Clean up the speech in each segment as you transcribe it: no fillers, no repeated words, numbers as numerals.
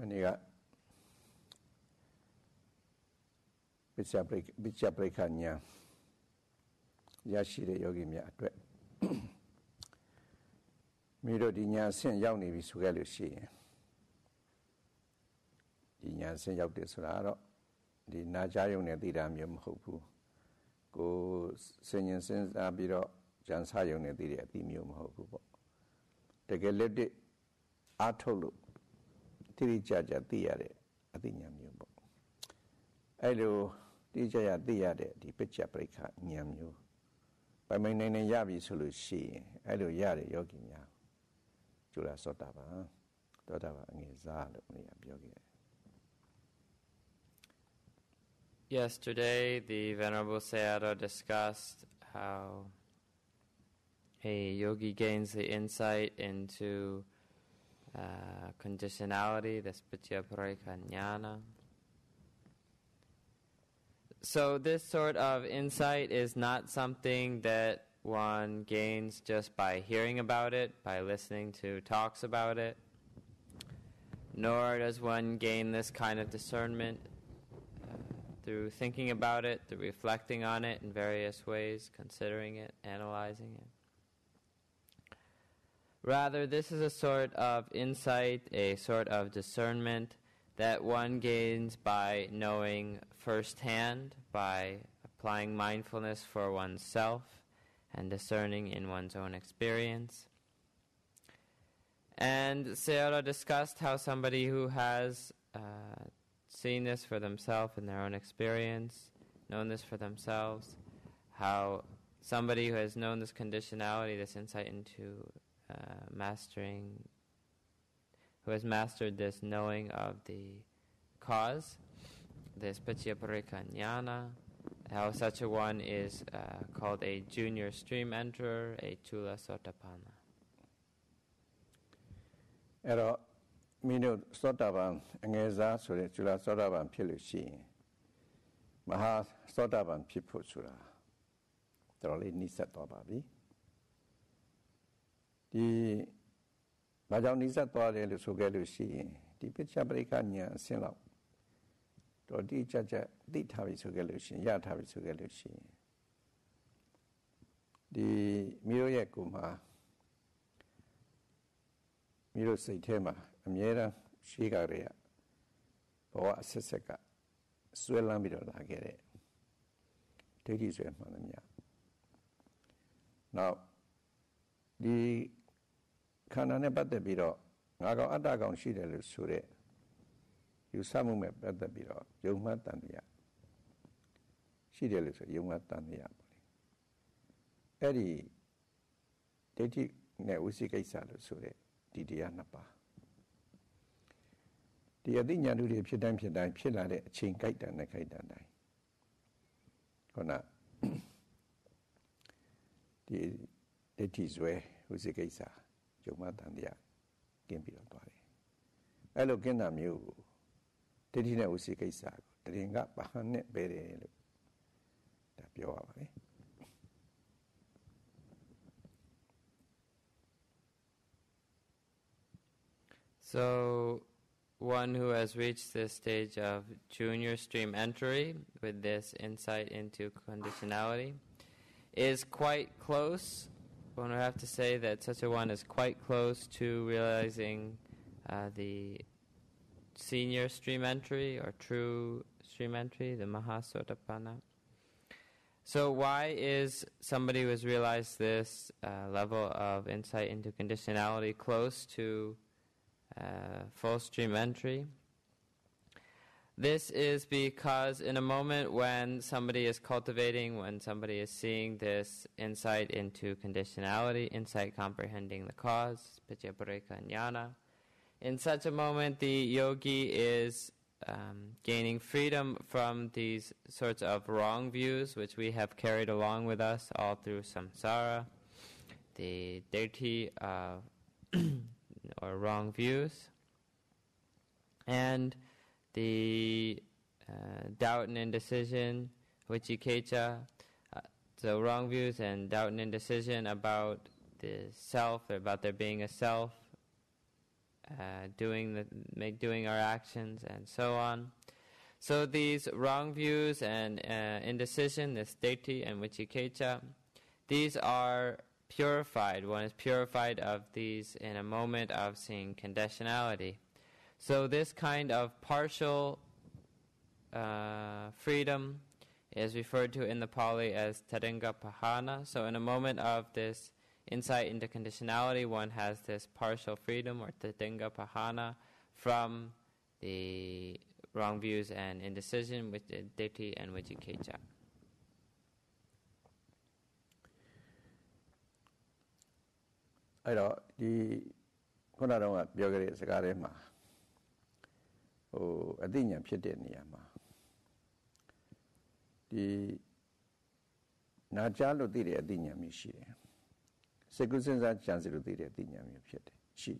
Maniga Vichaprekanya Yashire Yogi Mia Miro Dinya Sen Yauni Visugalushi Dinya Sen Yauk de Suraro Di Najayone Didamium Hopu Go Senyan Sens Abiro Jansayone Dimium Hopu Tegelede Atolu Tiri Jaja Tiare Adinyam Yubo Elo Dijaya Diade Di Pichapreka Nyamyu By my name Yavi Sulushi Elo Yari Yogi Mia Jula Sotava Dodava Nizal Yogi. Yesterday, the Venerable Sayadaw discussed how a yogi gains the insight into conditionality, the Spityaparika Jnana. So this sort of insight is not something that one gains just by hearing about it, by listening to talks about it, nor does one gain this kind of discernment through thinking about it, through reflecting on it in various ways, considering it, analyzing it. Rather, this is a sort of insight, a sort of discernment that one gains by knowing firsthand, by applying mindfulness for oneself and discerning in one's own experience. And Sayadaw discussed how somebody who has seen this for themselves in their own experience, known this for themselves, how somebody who has known this conditionality, this insight into mastering, who has mastered this knowing of the cause, this Paccaya Jnana, how such a one is called a junior stream enterer, a Chula Sotapanna. Mino Sotavan Angeza Sura Chula Sotavan Pilushi Maha Sotavan Pipu Sura Trolli Nisa Tobabi Di Bajau Nisa Tore Sugalushi Di Pichabricania Silo to Di Jaja Di Tavi Sugalushi Yatavi Sugalushi Di Miro Yakuma Miro Saitema Amira Shigarea Boa Seseka Swellamiro Lagere Teddy Zwemania. Now the Kanane Bata Biro Nago Adagon Shidel Sure You Samume Bata Biro Yuma Tania Shidel Yuma Tania Eddie Teddy Neusi Salo Sure Didianapa. The Adinya do the Pidan Pidan Pilla de Chin Kaita and Kaita. Hona the Tizwe, who's a Gaisa, Jomatandia, Gimpio Tori. Elogena Mu, Tedina was a Gaisa, Tringa Bahane Bere Tapioa. So, one who has reached this stage of junior stream entry with this insight into conditionality is quite close. One would have to say that such a one is quite close to realizing the senior stream entry or true stream entry, the Mahasotapanna. So why is somebody who has realized this level of insight into conditionality close to full stream entry? This is because in a moment when somebody is cultivating, when somebody is seeing this insight into conditionality, insight comprehending the cause, Paccaya Jnana, in such a moment the yogi is gaining freedom from these sorts of wrong views which we have carried along with us all through samsara, the dirty or wrong views, and the doubt and indecision, vicikecca, so wrong views and doubt and indecision about the self, about there being a self, doing our actions, and so on. So these wrong views and indecision, this detti and vicikiccha, these are purified. One is purified of these in a moment of seeing conditionality. So this kind of partial freedom is referred to in the Pali as taringapahana. So in a moment of this insight into conditionality, one has this partial freedom or taringapahana from the wrong views and indecision, with detti and vicikiccha. I don't know Sagarema. Oh, I think I'm Piedeniama. The Najalo did a dinya mishi. Secusens and Chancellor did a dinya mishi. She.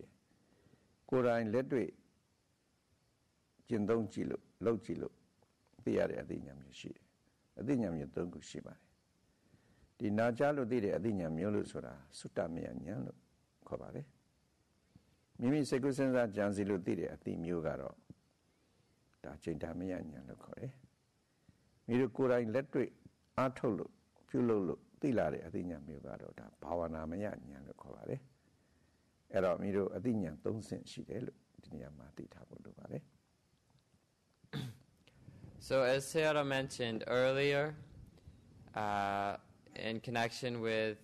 Kora in Ledway Jindong Chilo, Low Chilo, the area dinya mishi. A dinya mutongu shiba. The Najalo did a dinya mulusura, Sutami and Yano. Kobare. Mimi Secusens and Chancellor did a theme Yugaro. Dachidamian Yanokore. Mirukura in Letri, Atolo, Pulolo, Tilare, Adinya Mugaro, Pawanamayan Yanokore. Era Miro Adinya, don't send she delu, Dinyamati Tabudubare. So, as Sayadaw mentioned earlier, in connection with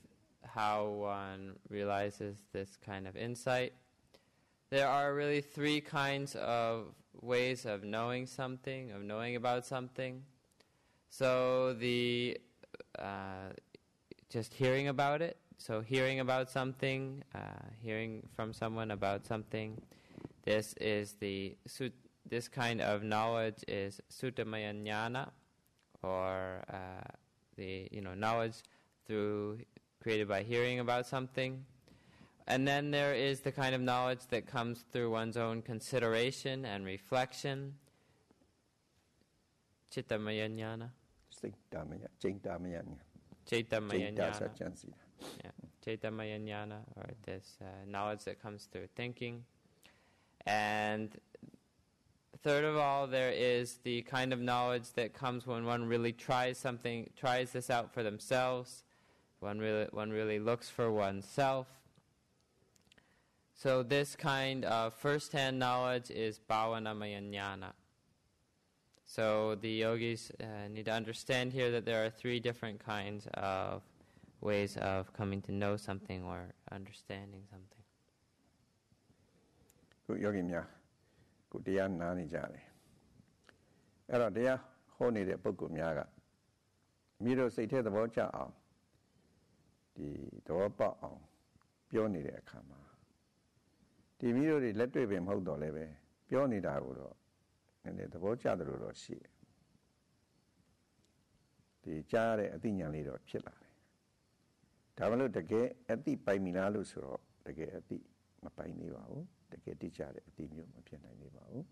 how one realizes this kind of insight, there are really three kinds of ways of knowing something, of knowing about something. So the just hearing about it. So hearing about something, hearing from someone about something. This is this kind of knowledge is suttamaya jnana, or the knowledge created by hearing about something. And then there is the kind of knowledge that comes through one's own consideration and reflection. Chittamaya jnana. Chaitamaya jnana. Chaitamaya jnana, or this knowledge that comes through thinking. And third of all, there is the kind of knowledge that comes when one really tries this out for themselves. One really looks for oneself. So this kind of first-hand knowledge is bhavanamaya jnana. So the yogis need to understand here that there are three different kinds of ways of coming to know something or understanding something. Good yogi mya, good deya nani jare. Ero deya honi de boku myaga. Miro seite the bocha ao. The dopa ao. Pioni de kama. The mirror is let me hold the leve, Pioni Daguro, and the Bocha Roshi. The Jare Adina Lido Chilare. Tavalo the gay at the Paiminalus, the gay at the Mapainivao, the gay teacher at the Mu Mapianivao.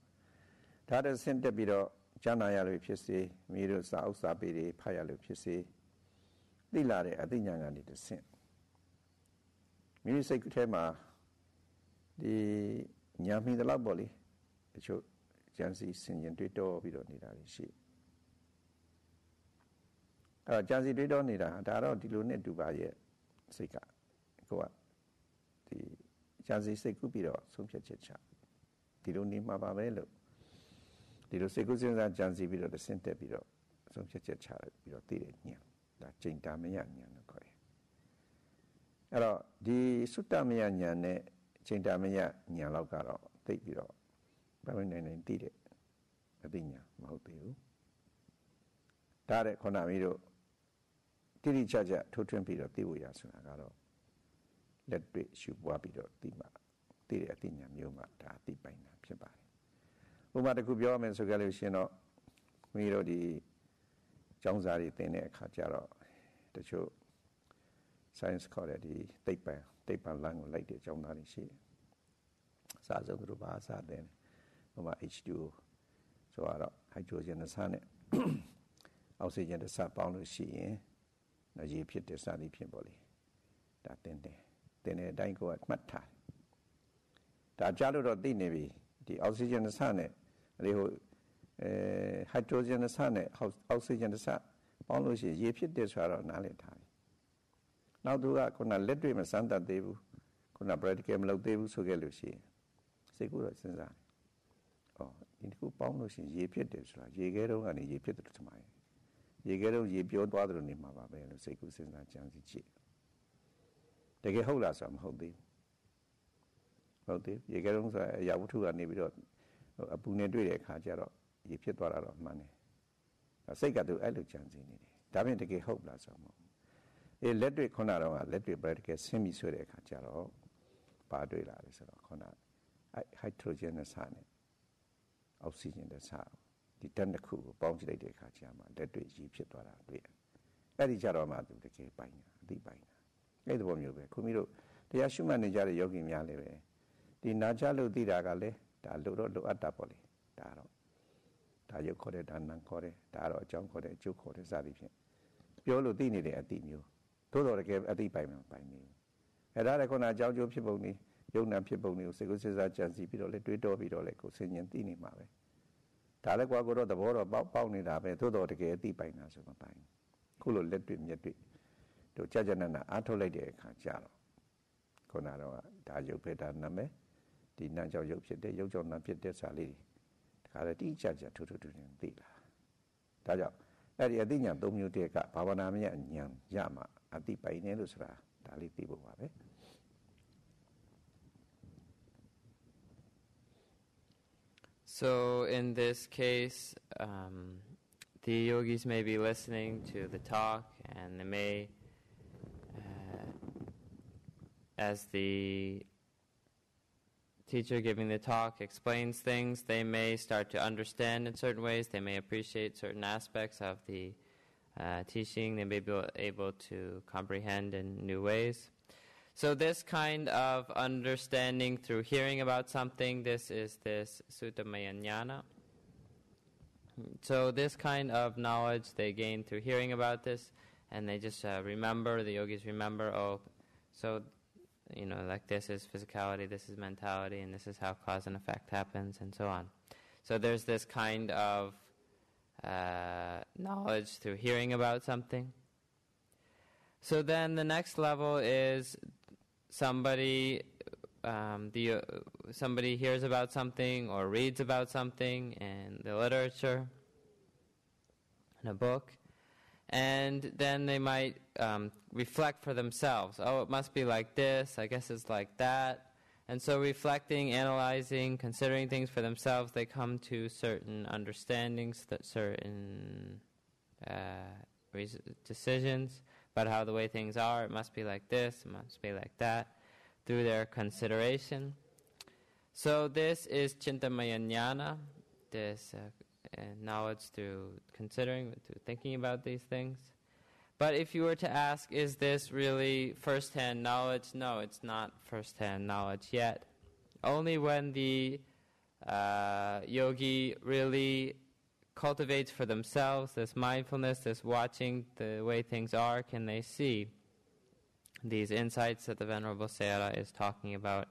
Tata sent a bit of Janaya Lupisi, Miro South Sabiri, Paya Lupisi, Dilare Adina and the Sin. Music Tema. The Yami the Laboli, the show Jansi Sinian Tito, we don't need that sheep. Jansi did not need a Daro Dilunet to buy it. Sika. Go up. The Jansi Sekupido, some chacha. Diluni Mabavelo. Dilu Sekusin and Jansi Bido, the center Bido, some chacha, Bido Tire, that Chintamaya. Hello, the Sutamaya Yane. Chintamaya Nyalokaro, take it all. But and did it. Adina, Mahotiu. Tare Konamido, Tiri Chaja, Totrim Pido, Tibuya Sunagaro. Let me shoot Wapido, Tima, Tiri Atina, Muma, Tipina, Pibai. Umata Kubio and Sogalushino, Miro di Jonesari Tene Kajaro, the show science called the Tapan Lang like the Jonari Shi. Saza Rubasa then, Oma H2, so hydrogen the sun, oxygen the Sapon Shi, Naji Pit the Sadi Pimboli. That then a dango at Matta. đã trả lời đó tin này vì thì oxygen nó sang này rồi hydrogen nó sang này oxygen nó sang bao lâu thì dễဖြစ်được sao nào lại thay nào tôi còn là lết đuôi mà sáng tạo tiêu còn là practical mà lâu tiêu số cái lưu sĩ sẽ cũng là sinh ra thì cũng bao lâu thì dễဖြစ်được sao dễ cái đó là dễဖြစ်được sao mai dễ cái đó dễ biểu đạt được niệm mà bảo vệ nó sẽ cũng sinh ra chẳng gì chứ để cái hậu là sao mà hậu tiêu dễ cái đó là giáo thu anh đi rồi bùng nén đuôi để khá cho đó dễဖြစ်သွားတာတော့မှန်တယ်စိတ်ကသူအဲ့လိုကြံစည်နေတယ်ဒါပေမဲ့တကယ်ဟုတ်လားဆိုတော့လက်တွေ့ခုနတော့လက်တွေ့ practical ဆင်းပြီးဆွဲတဲ့အခါကျတော့ပါတွေ့လာတယ်ဆိုတော့ခုနhydrogen နဲ့စာနဲ့ oxygen နဲ့စာဒီတန်းတစ်ခုကိုပေါင်းကြည့်လိုက်တဲ့အခါကျမှလက်တွေ့ရည်ဖြစ်သွားတာတွေ့အဲ့ဒီကြတော့မှသူတကယ်ပိုင်တာအသိပိုင်တာအဲ့ဒီဘောမျိုးပဲခွန်ကြီးတို့တရားရှုမှတ်နေကြတဲ့ယောဂီများလည်းပဲဒီနာချလို့သိတာကလည်းဒါလိုတော့လိုအပ်တာပေါ့လေဒါတော့ဒါရုပ်ခေါ်တဲ့ဒါနံခေါ်တဲ့ဒါတော့အကြောင်းခေါ်တဲ့အကျိုးခေါ်တဲ့စသည်ဖြင့်ပြောလို့သိနေတဲ့အတိမျိုးသို့တော်တကယ်အတိပိုင်မှာပိုင်နေအဲ့ဒါလည်းခုနအကြောင်းကျိုးဖြစ်ပုံနေယုံနာဖြစ်ပုံတွေကိုစိတ်ကိုစဉ်းစားကြံစည်ပြီးတော့လေတွေးတောပြီးတော့လေကိုယ်ဆင်ញင်သိနေမှာပဲဒါလည်းကွာကိုတော့သဘောတော့ပေါက်နေတာပဲသို့တော်တကယ်အတိပိုင်တာဆိုမပိုင်ခုလိုလက်တွေ့မျက်တွေ့တို့ကြာကြာနာနာအားထုတ်လိုက်တဲ့အခါကျတော့ခုနတော့ဒါရုပ်ပဲဒါနာမယ်ဒီနာကြောင့်ရုပ်ဖြစ်တဲ့ရုပ်ကြောင့်နာဖြစ်တဲ့စာလေးဒါလည်းတိကျကျထူးထူးထူးထူးသိလာဒါကြောင့်အဲ့ဒီအသိဉာဏ်၃မျိုးတည်းကဘာဝနာမယဉာဏ်ရမှာအသိပိုင်နေလို့ဆိုတာဒါလေးသိဖို့ပါပဲ So in this case, the yogis may be listening to the talk, and they may, as the teacher giving the talk explains things, they may start to understand in certain ways, they may appreciate certain aspects of the teaching, they may be able to comprehend in new ways. So this kind of understanding through hearing about something, this is this Suttamaya Jnana. So this kind of knowledge they gain through hearing about this, and they just remember, the yogis remember, so like this is physicality, this is mentality, and this is how cause and effect happens, and so on. So there's this kind of knowledge through hearing about something. So then the next level is somebody hears about something or reads about something in the literature, in a book, and then they might reflect for themselves. Oh, it must be like this, I guess it's like that. And so reflecting, analyzing, considering things for themselves, they come to certain understandings, certain decisions about how the way things are. It must be like this, it must be like that, through their consideration. So this is Chintamaya Jnana, this knowledge through considering, through thinking about these things. But if you were to ask, is this really first-hand knowledge? No, it's not first-hand knowledge yet. Only when the yogi really cultivates for themselves this mindfulness, this watching the way things are, can they see these insights that the Venerable Sayadaw is talking about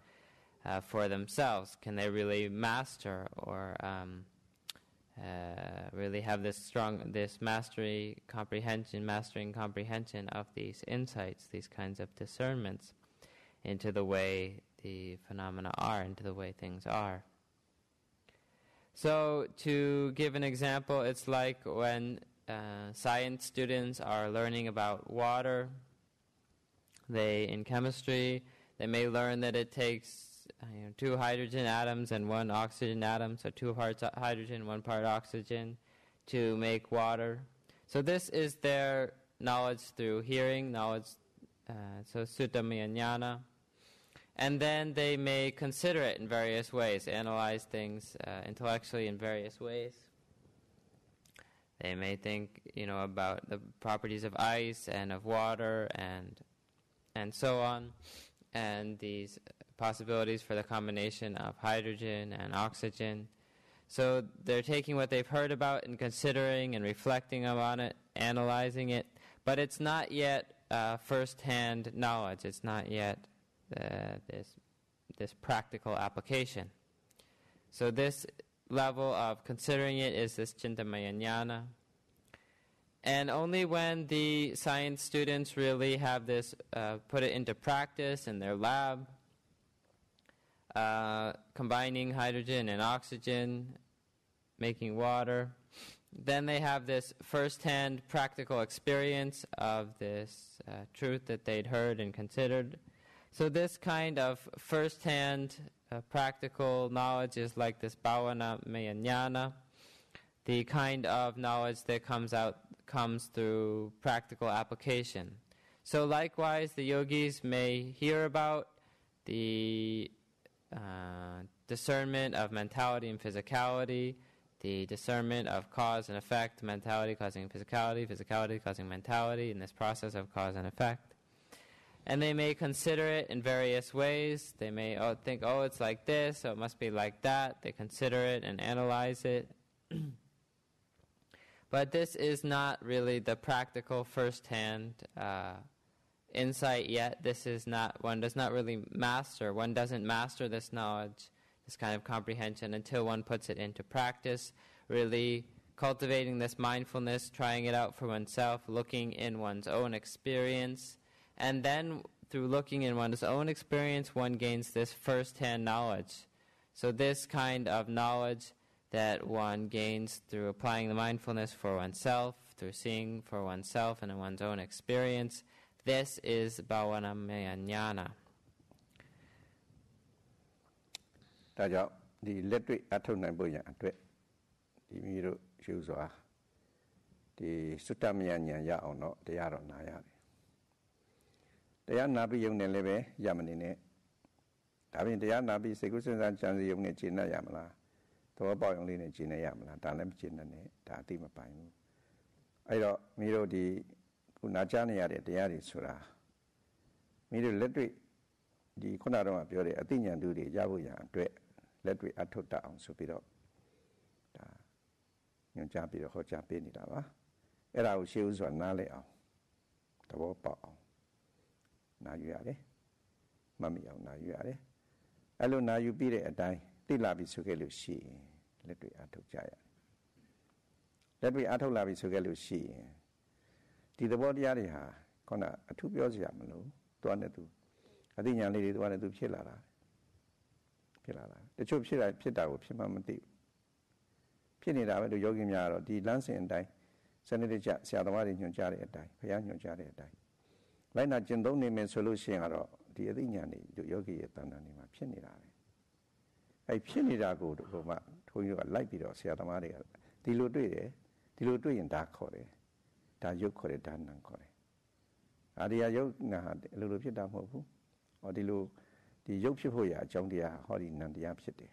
for themselves. Can they really master or really have this mastering comprehension of these insights, these kinds of discernments into the way the phenomena are, into the way things are. So to give an example, it's like when science students are learning about water. In chemistry, they may learn that it takes 2 hydrogen atoms and 1 oxygen atom, so 2 parts hydrogen, 1 part oxygen, to make water. So this is their knowledge through hearing, knowledge, so Suttamaya Jnana. And then they may consider it in various ways, analyze things intellectually in various ways. They may think, about the properties of ice and of water and so on, and these possibilities for the combination of hydrogen and oxygen. So they're taking what they've heard about and considering and reflecting upon it, analyzing it, but it's not yet first-hand knowledge. It's not yet this practical application. So this level of considering it is this Chintamaya Jnana. And only when the science students really have this, put it into practice in their lab, combining hydrogen and oxygen, making water, then they have this first-hand practical experience of this truth that they'd heard and considered. So this kind of first-hand practical knowledge is like this bhavana maya jnana, the kind of knowledge that comes through practical application. So likewise, the yogis may hear about the discernment of mentality and physicality, the discernment of cause and effect, mentality causing physicality, physicality causing mentality, in this process of cause and effect. And they may consider it in various ways. They may think, oh, it's like this, so it must be like that. They consider it and analyze it. But this is not really the practical first-hand insight yet. This is not, one does not really master. One doesn't master this knowledge, this kind of comprehension, until one puts it into practice, really cultivating this mindfulness, trying it out for oneself, looking in one's own experience. And then through looking in one's own experience, one gains this first-hand knowledge. So this kind of knowledge that one gains through applying the mindfulness for oneself, through seeing for oneself and in one's own experience, this is bhavana maya jnana. ဒါကြောင့်ဒီလက်တွေ့အထောက်နိုင်ဖို့ရအတွက်ဒီမိတို့ရှုစွာဒီစုတ္တမယဉာဏ်ရအောင်တော့တရားတော်နာရတယ်တရားနာပြီးရုံနဲ့လည်းပဲရမနေနဲ့ဒါပြင်တရားနာပြီးစိတ်ကူးစဉ်းစားကြံစည်ရုံနဲ့ကျင့်တတ်ရမလားသဘောပေါက်ရုံလေးနဲ့ကျင့်တတ်ရမလားဒါလည်းမကျင့်တတ်နဲ့ဒါအသိမပိုင်ဘူးအဲ့တော့မိတို့ဒီခုနာကြားနေရတဲ့တရားတွေဆိုတာမိတို့လက်တွေ့ဒီခုနကတော့ပြောတဲ့အသိဉာဏ်တူတွေရဖို့ရအတွက်လက်တွေ့အထုတ်တတ်အောင်ဆိုပြီးတော့ဒါညွှန်ကြားပြီးတော့ဟောကြားပေးနေတာပါအဲ့ဒါကိုရှေ့ဦးစွာနားလည်အောင်သဘောပေါက်အောင်နာယူရတယ်မမီအောင်နာယူရတယ်အဲ့လိုနာယူပြီးတဲ့အတိုင်းသိလာပြီဆိုခဲ့လို့ရှိရင်လက်တွေ့အထုတ်ကြရတယ်လက်တွေ့အထုတ်လာပြီဆိုခဲ့လို့ရှိရင်ဒီသဘောတရားတွေဟာခုနအထူးပြောစရာမလိုသွားနေသူအသိဉာဏ်လေးတွေသွားနေသူဖြစ်လာတာတချို့ဖြစ်တာကိုဖြစ်မှမသိဘူးဖြစ်နေတာပဲလို့ယောဂီများကတော့ဒီလမ်းစဉ်အတိုင်းစနစ်တကျဆရာသမားတွေညွှန်ကြားတဲ့အတိုင်းဘုရားညွှန်ကြားတဲ့အတိုင်းလိုက်နာကျင့်သုံးနေမယ်ဆိုလို့ရှိရင်ကတော့ဒီအသိဉာဏ်တွေတို့ယောဂီရဲ့တဏ္ဍာနေမှာဖြစ်နေတာပဲအဲ့ဖြစ်နေတာကိုတို့မှထုံးရွက်လိုက်ပြီးတော့ဆရာသမားတွေကဒီလိုတွေ့တယ်ဒီလိုတွေ့ရင်ဒါခေါ်တယ်ဒါယုတ်ခေါ်တယ်ဒါနံခေါ်တယ်အာဒီယာယုတ်နာအလိုလိုဖြစ်တာမဟုတ်ဘူးဟောဒီလိုဒီယုတ်ဖြစ်ဖို့ရအကြောင်းတရားဟောဒီနံတရားဖြစ်တယ်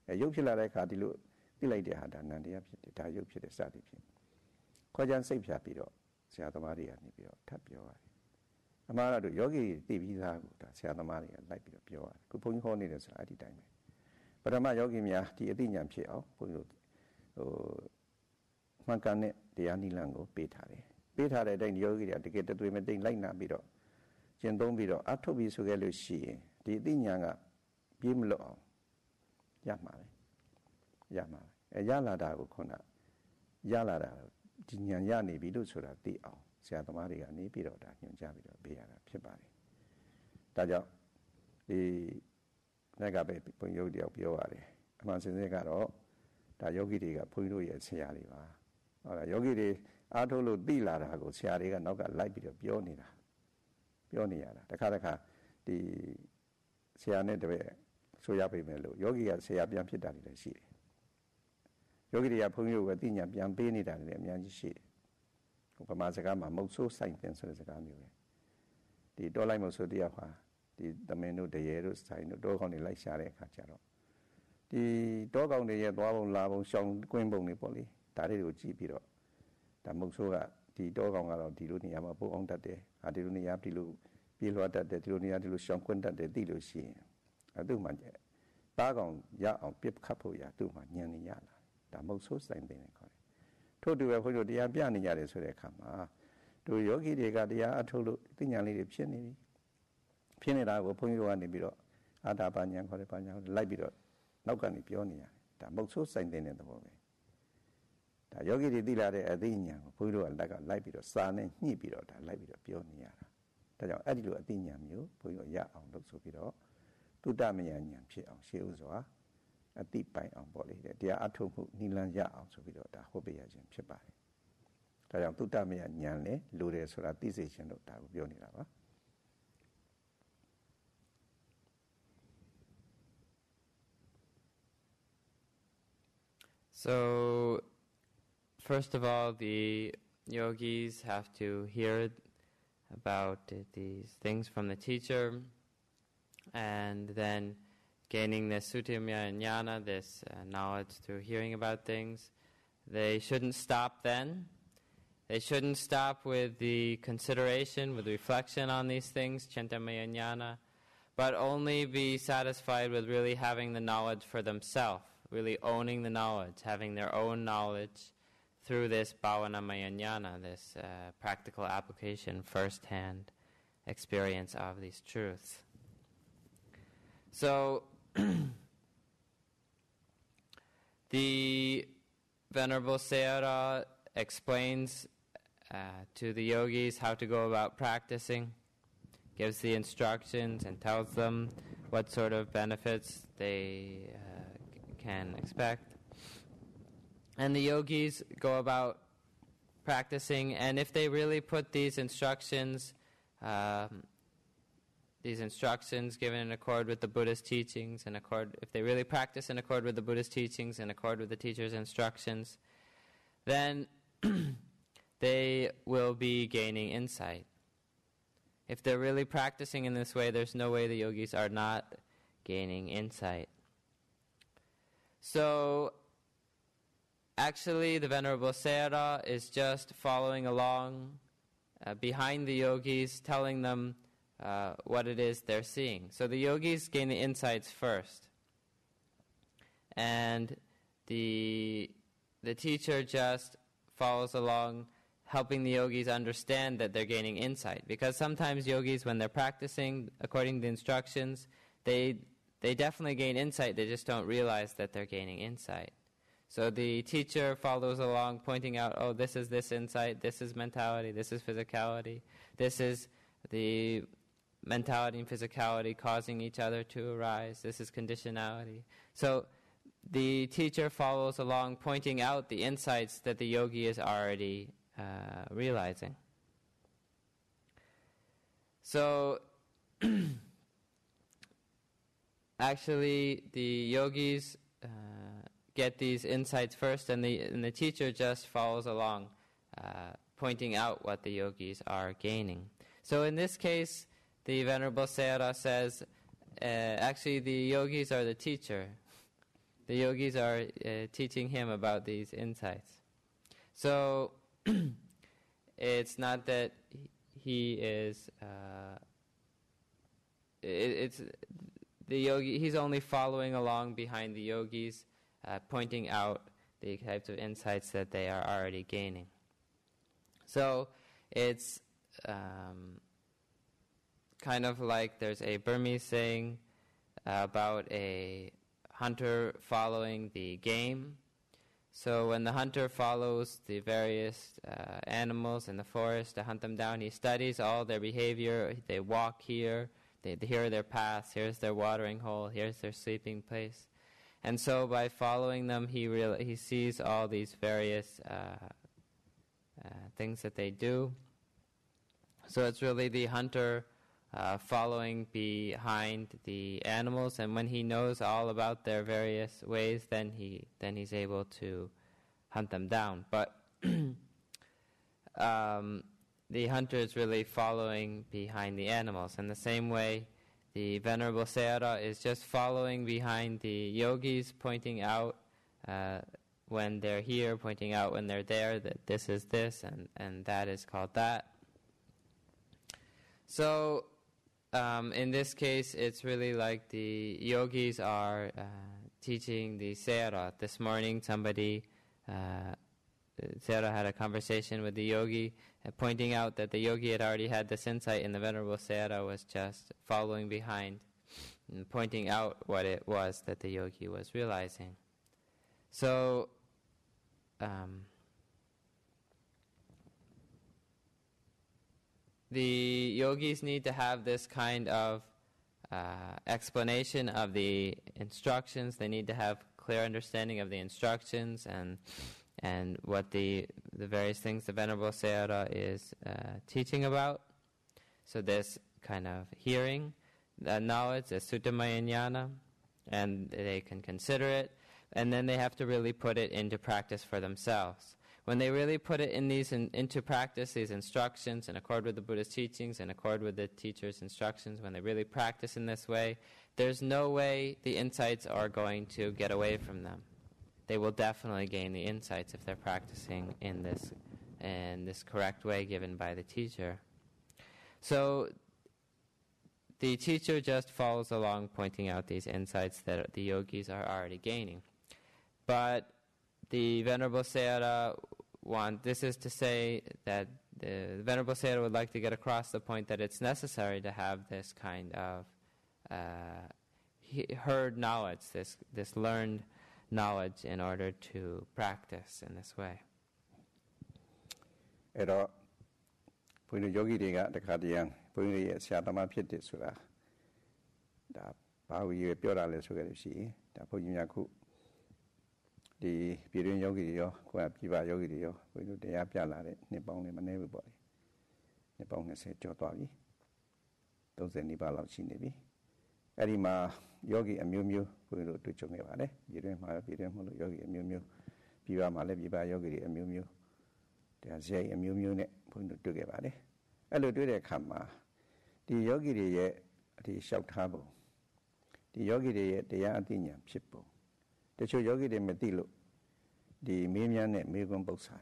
အဲယုတ်ဖြစ်လာတဲ့အခါဒီလိုသိလိုက်တဲ့ဟာဒါနံတရားဖြစ်တယ်ဒါယုတ်ဖြစ်တယ်စသည်ဖြင့်ခေါ်ကြံစိတ်ဖြာပြီးတော့ဆရာသမားတွေကနေပြီးတော့ထပ်ပြောရတယ်အမှားတော့ယောဂီသိပြီးသားကိုဒါဆရာသမားတွေကလိုက်ပြီးတော့ပြောရတယ်ခုဘုန်းကြီးဟောနေတယ်ဆိုတာအဲ့ဒီတိုင်းပဲပထမယောဂီများဒီအသိဉာဏ်ဖြစ်အောင်ဘုန်းကြီးတို့မှန်ကန်တဲ့တရားနိလန့်ကိုပေးထားတယ်ပေးထားတဲ့အတိုင်းယောဂီတွေကတကယ်တသွေးမတိတ်လိုက်နာပြီးတော့ကျင့်သုံးပြီးတော့အထုတ်ပြီးဆိုခဲ့လို့ရှိရင်ဒီအသိဉာဏ်ကပြေးမလွတ်အောင်ရမှာပဲရလာတာကိုခုနရလာတာဒီဉာဏ်ရနေပြီလို့ဆိုတာသိအောင်ဆရာသမားတွေကနေပြီးတော့ဒါညွှန်ကြားပြီးတော့ပေးရတာဖြစ်ပါတယ်ဒါကြောင့်ဒီနေ့ကပဲဘုန်းကြီးတို့တယောက်ပြောရတယ်အမှန်စင်စစ်ကတော့ဒါယောဂီတွေကဘုန်းကြီးတို့ရဲ့ဆရာတွေပါဟုတ်လားယောဂီတွေအားထုတ်လို့သိလာတာကိုဆရာတွေကနောက်ကလိုက်ပြီးတော့ပြောနေရတာတခါဒီဆရာနဲ့တပည့်ဆိုရပေမဲ့လို့ယောဂီကဆရာပြန်ဖြစ်တာတွေလည်းရှိတယ်ယောဂီတွေကဘုန်းကြီးတို့ကသိညာပြန်ပေးနေတာတွေလည်းအများကြီးရှိတယ်ဗမာစကားမှာမုတ်ဆိုးဆိုင်တင်ဆိုတဲ့စကားမျိုးပဲဒီတောလိုက်မုတ်ဆိုးတရားဟာဒီသမင်တို့တရေတို့ဆိုင်တို့တောကောင်တွေလိုက်ရှာတဲ့အခါကျတော့ဒီတောကောင်တွေရဲ့သွားပုံလာပုံရှောင်းကွင်းပုံတွေပေါ့လေဒါတွေကိုကြည့်ပြီးတော့ဒါမုတ်ဆိုးကဒီတောကောင်ကတော့ဒီလိုနေရာမှာပို့အောင်တတ်တယ်ဒီလိုနေရာဒီလိုပြေးလွှားတတ်တယ်ဒီလိုနေရာဒီလိုရှောင်းကွင်းတတ်တယ်သိလို့ရှိရင်သူ့မှာတားကောင်ရအောင်ပြစ်ခတ်ဖို့ရသူ့မှာညံနေရလာဒါမုတ်ဆိုးဆိုင်တင်နေခေါ်တယ်ထို့တူပဲခွင့်တို့တရားပြနေကြတယ်ဆိုတဲ့အခါမှာတို့ယောဂီတွေကတရားအထုတ်လို့သိဉာဏ်လေးတွေဖြစ်နေပြီဖြစ်နေတာကိုဘုန်းကြီးတို့ကနေပြီးတော့ Anapanaခေါ်တဲ့ဘာညာလိုက်ပြီးတော့နောက်ကနေပြောနေရတယ်ဒါမုတ်ဆိုးဆိုင်တဲ့သဘောပဲဒါယောဂီတွေသိလာတဲ့အသိဉာဏ်ကိုဘုန်းကြီးတို့ကလက်ကလိုက်ပြီးတော့စာနဲ့ညှိပြီးတော့ဒါလိုက်ပြီးတော့ပြောနေရတာဒါကြောင့်အဲ့ဒီလိုအသိဉာဏ်မျိုးဘုန်းကြီးတို့ရအောင်လုပ်ဆိုပြီးတော့တုတ္တမယဉာဏ်ဖြစ်အောင်ရှေးဥစွာအတိပိုင်အောင်ပေါ့လေတရားအထုတ်မှုနိလန်းရအောင်ဆိုပြီးတော့ဒါဟောပေးရခြင်းဖြစ်ပါတယ်ဒါကြောင့်တုတ္တမယဉာဏ်လည်းလိုတယ်ဆိုတာသိစေခြင်းလို့ဒါကိုပြောနေတာပါSo, first of all, the yogis have to hear about these things from the teacher, and then gaining this sutimya jnana, this knowledge through hearing about things. They shouldn't stop then. They shouldn't stop with the consideration, with reflection on these things, chintamaya jnana, but only be satisfied with really having the knowledge for themselves. Really owning the knowledge, having their own knowledge through this bhavanamaya jnana, this practical application, first-hand experience of these truths. So, the Venerable Sayadaw explains to the yogis how to go about practicing, gives the instructions and tells them what sort of benefits they can expect. And the yogis go about practicing, and if they really put these instructions given in accord with the Buddha's teachings, if they really practice in accord with the Buddha's teachings, in accord with the teacher's instructions, then they will be gaining insight. If they're really practicing in this way, there's no way the yogis are not gaining insight. So, actually, the Venerable Sayadaw is just following along behind the yogis, telling them what it is they're seeing. So the yogis gain the insights first. And the teacher just follows along, helping the yogis understand that they're gaining insight. Because sometimes yogis, when they're practicing according to the instructions, they definitely gain insight, they just don't realize that they're gaining insight. So the teacher follows along, pointing out, oh, this is this insight, this is mentality, this is physicality, this is the mentality and physicality causing each other to arise, this is conditionality. So the teacher follows along, pointing out the insights that the yogi is already realizing. So, actually, the yogis get these insights first, and the teacher just follows along, pointing out what the yogis are gaining. So in this case, the Venerable Sayadaw says, actually the yogis are the teacher. The yogis are teaching him about these insights. So it's not that he is... it's the yogi. He's only following along behind the yogis, pointing out the types of insights that they are already gaining. So it's kind of like there's a Burmese saying about a hunter following the game. So when the hunter follows the various animals in the forest to hunt them down, he studies all their behavior. They walk here. Here are their paths, here's their watering hole, here's their sleeping place. And so by following them, he sees all these various things that they do. So it's really the hunter following behind the animals, and when he knows all about their various ways, then he's able to hunt them down. But the hunter is really following behind the animals. In the same way, the Venerable Sayadaw is just following behind the yogis, pointing out when they're here, pointing out when they're there, that this is this and that is called that. So, in this case, it's really like the yogis are teaching the Sayadaw. This morning, somebody... Sayadaw had a conversation with the yogi, pointing out that the yogi had already had this insight, and the Venerable Sayadaw was just following behind and pointing out what it was that the yogi was realizing. So, the yogis need to have this kind of explanation of the instructions. They need to have clear understanding of the instructions and what the various things the Venerable Sayadaw is teaching about. So this kind of hearing, that knowledge, the Suttamaya Jnana, and they can consider it, and then they have to really put it into practice for themselves. When they really put it into practice, these instructions, in accord with the Buddha's teachings, in accord with the teacher's instructions, when they really practice in this way, there's no way the insights are going to get away from them. They will definitely gain the insights if they're practicing in this correct way given by the teacher. So the teacher just follows along pointing out these insights that the yogis are already gaining. But the Venerable Sayadaw this is to say that the Venerable Sayadaw would like to get across the point that it's necessary to have this kind of heard knowledge, this learned knowledge in order to practice in this way. အဲ့တော့ဘုန်းကြီးယောဂီတွေကတခါတည်းဘုန်းကြီးရဲ့ဆရာသမားဖြစ်တယ်ဆိုတာဒါဘာဝီရွယ်ပြောတာလဲဆိုကြလို့ရှိရင်ဒါဘုန်းကြီးများခုဒီပြည်တွင်းယောဂီတွေရောကိုယ်ကပြည်ပယောဂီတွေရောဘုန်းကြီးတို့တရားပြလာတဲ့နှစ်ပေါင်းလေးမနည်းဘူးပေါ့လေနှစ်ပေါင်း20ကျော်သွားပြီ30နှစ်ပါလောက်ရှိနေပြီအဲ့ဒီမှာယောဂီအမျိုးမျိုးဘုန်းကြီးတို့တွေ့ကြုံခဲ့ပါတယ်ပြည်တွင်းမှာပြည်တွင်းမလို့ယောဂီအမျိုးမျိုးပြည်ပမှာလည်းပြည်ပယောဂီတွေအမျိုးမျိုးတရားစရိုက်အမျိုးမျိုးနဲ့ဘုန်းကြီးတို့တွေ့ခဲ့ပါတယ်အဲ့လိုတွေ့တဲ့အခါမှာဒီယောဂီတွေရဲ့ဒီလျှောက်ထားပုံဒီယောဂီတွေရဲ့တရားအသိဉာဏ်ဖြစ်ပုံတချို့ယောဂီတွေမသိလို့ဒီမေးမြန်းတဲ့မေးခွန်းပု္ပ္ပာတွေ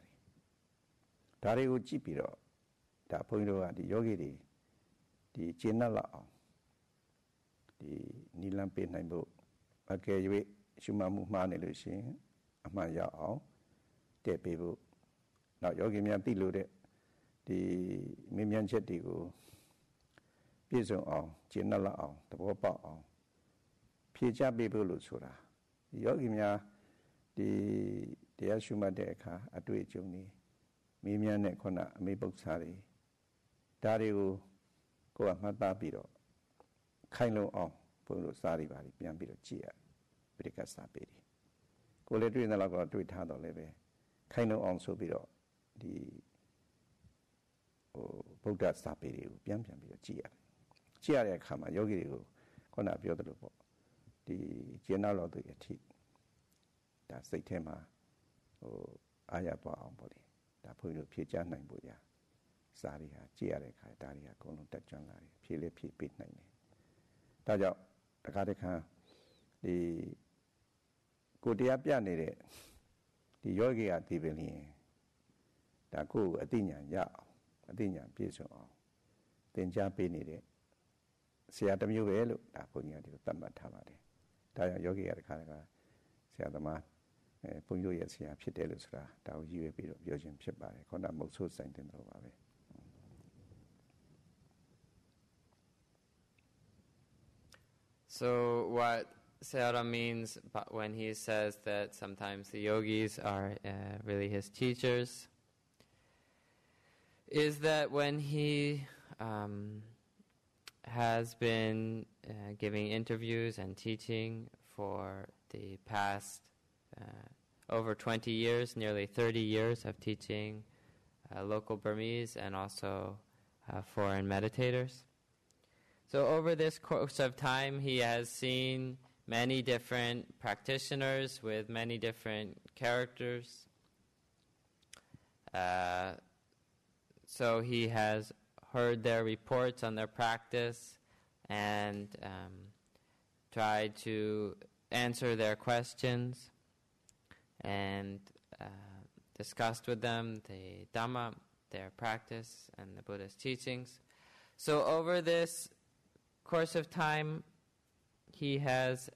ဒါတွေကိုကြည့်ပြီးတော့ဒါဘုန်းကြီးတို့ကဒီယောဂီတွေဒီကျင့်တ်လောက်အောင်ဒီနိလန်းပေးနိုင်ဖို့အကယ်၍ရှုမှတ်မှုမှားနေလို့ရှိရင်အမှန်ရအောင်တဲ့ပေးဖို့နောက်ယောဂီများသိလို့တဲ့ဒီမေးမြန်းချက်တွေကိုပြည့်စုံအောင်ကျင့်တ်လောက်အောင်သဘောပေါက်အောင်ဖြေချပေးဖို့လို့ဆိုတာယောဂီများဒီတရားရှုမှတ်တဲ့အခါအတွေ့အကြုံတွေမေးမြန်းတဲ့ခုနအမေပု္ပ္ပာတွေဒါတွေကိုကိုယ်ကမှတ်သားပြီးတော့ခိုင်လုံအောင်ဘုန်းလို့စားရပါလိပြန်ပြီးတော့ကြည့်ရပရိက္ခစာပေတွေကိုလည်းတွေ့နေတော့တော့တွေ့ထားတော့လည်းပဲခိုင်လုံအောင်ဆိုပြီးတော့ဒီဗုဒ္ဓစာပေတွေကိုပြန်ပြီးတော့ကြည့်ရတဲ့အခါမှာယောဂီတွေကိုခုနပြောသလိုပေါ့ဒီကျင့်တော်တို့အထိဒါစိတ်ထဲမှာအားရသွားအောင်ပေါ့လေဒါဘုန်းကြီးတို့ဖြည့်ချနိုင်ဖို့ရာစာတွေဟာကြည့်ရတဲ့အခါဒါတွေကအကုန်လုံးတက်ကြွလာတယ်ဖြည့်လည်းဖြည့်ပေးနိုင်တယ်ဒါကြောင့်တခါတခါဒီကိုတရားပြနေတဲ့ဒီယောဂီကဒီပင်လျင်ဒါကိုယ်အသိဉာဏ်ရအောင်အသိဉာဏ်ပြည့်စုံအောင်သင်ကြားပေးနေတဲ့ဆရာတစ်မျိုးပဲလို့ဒါဘုန်းကြီးကဒီလိုသတ်မှတ်ထားပါတယ်ဒါကြောင့်ယောဂီကတခါတခါဆရာသမားဘုန်းကြီးတို့ရဲ့ဆရာဖြစ်တယ်လို့ဆိုတာဒါကိုရည်ရွယ်ပြီးတော့ပြောခြင်းဖြစ်ပါတယ်ခေါင်းကမုတ်ဆိုးဆိုင်တဲ့တော့ပါပဲ So what Sayadaw means when he says that sometimes the yogis are really his teachers is that when he has been giving interviews and teaching for the past over 20 years, nearly 30 years of teaching local Burmese and also foreign meditators. So over this course of time, he has seen many different practitioners with many different characters. So he has heard their reports on their practice and tried to answer their questions and discussed with them the Dhamma, their practice, and the Buddha's teachings. So over this course of time, he has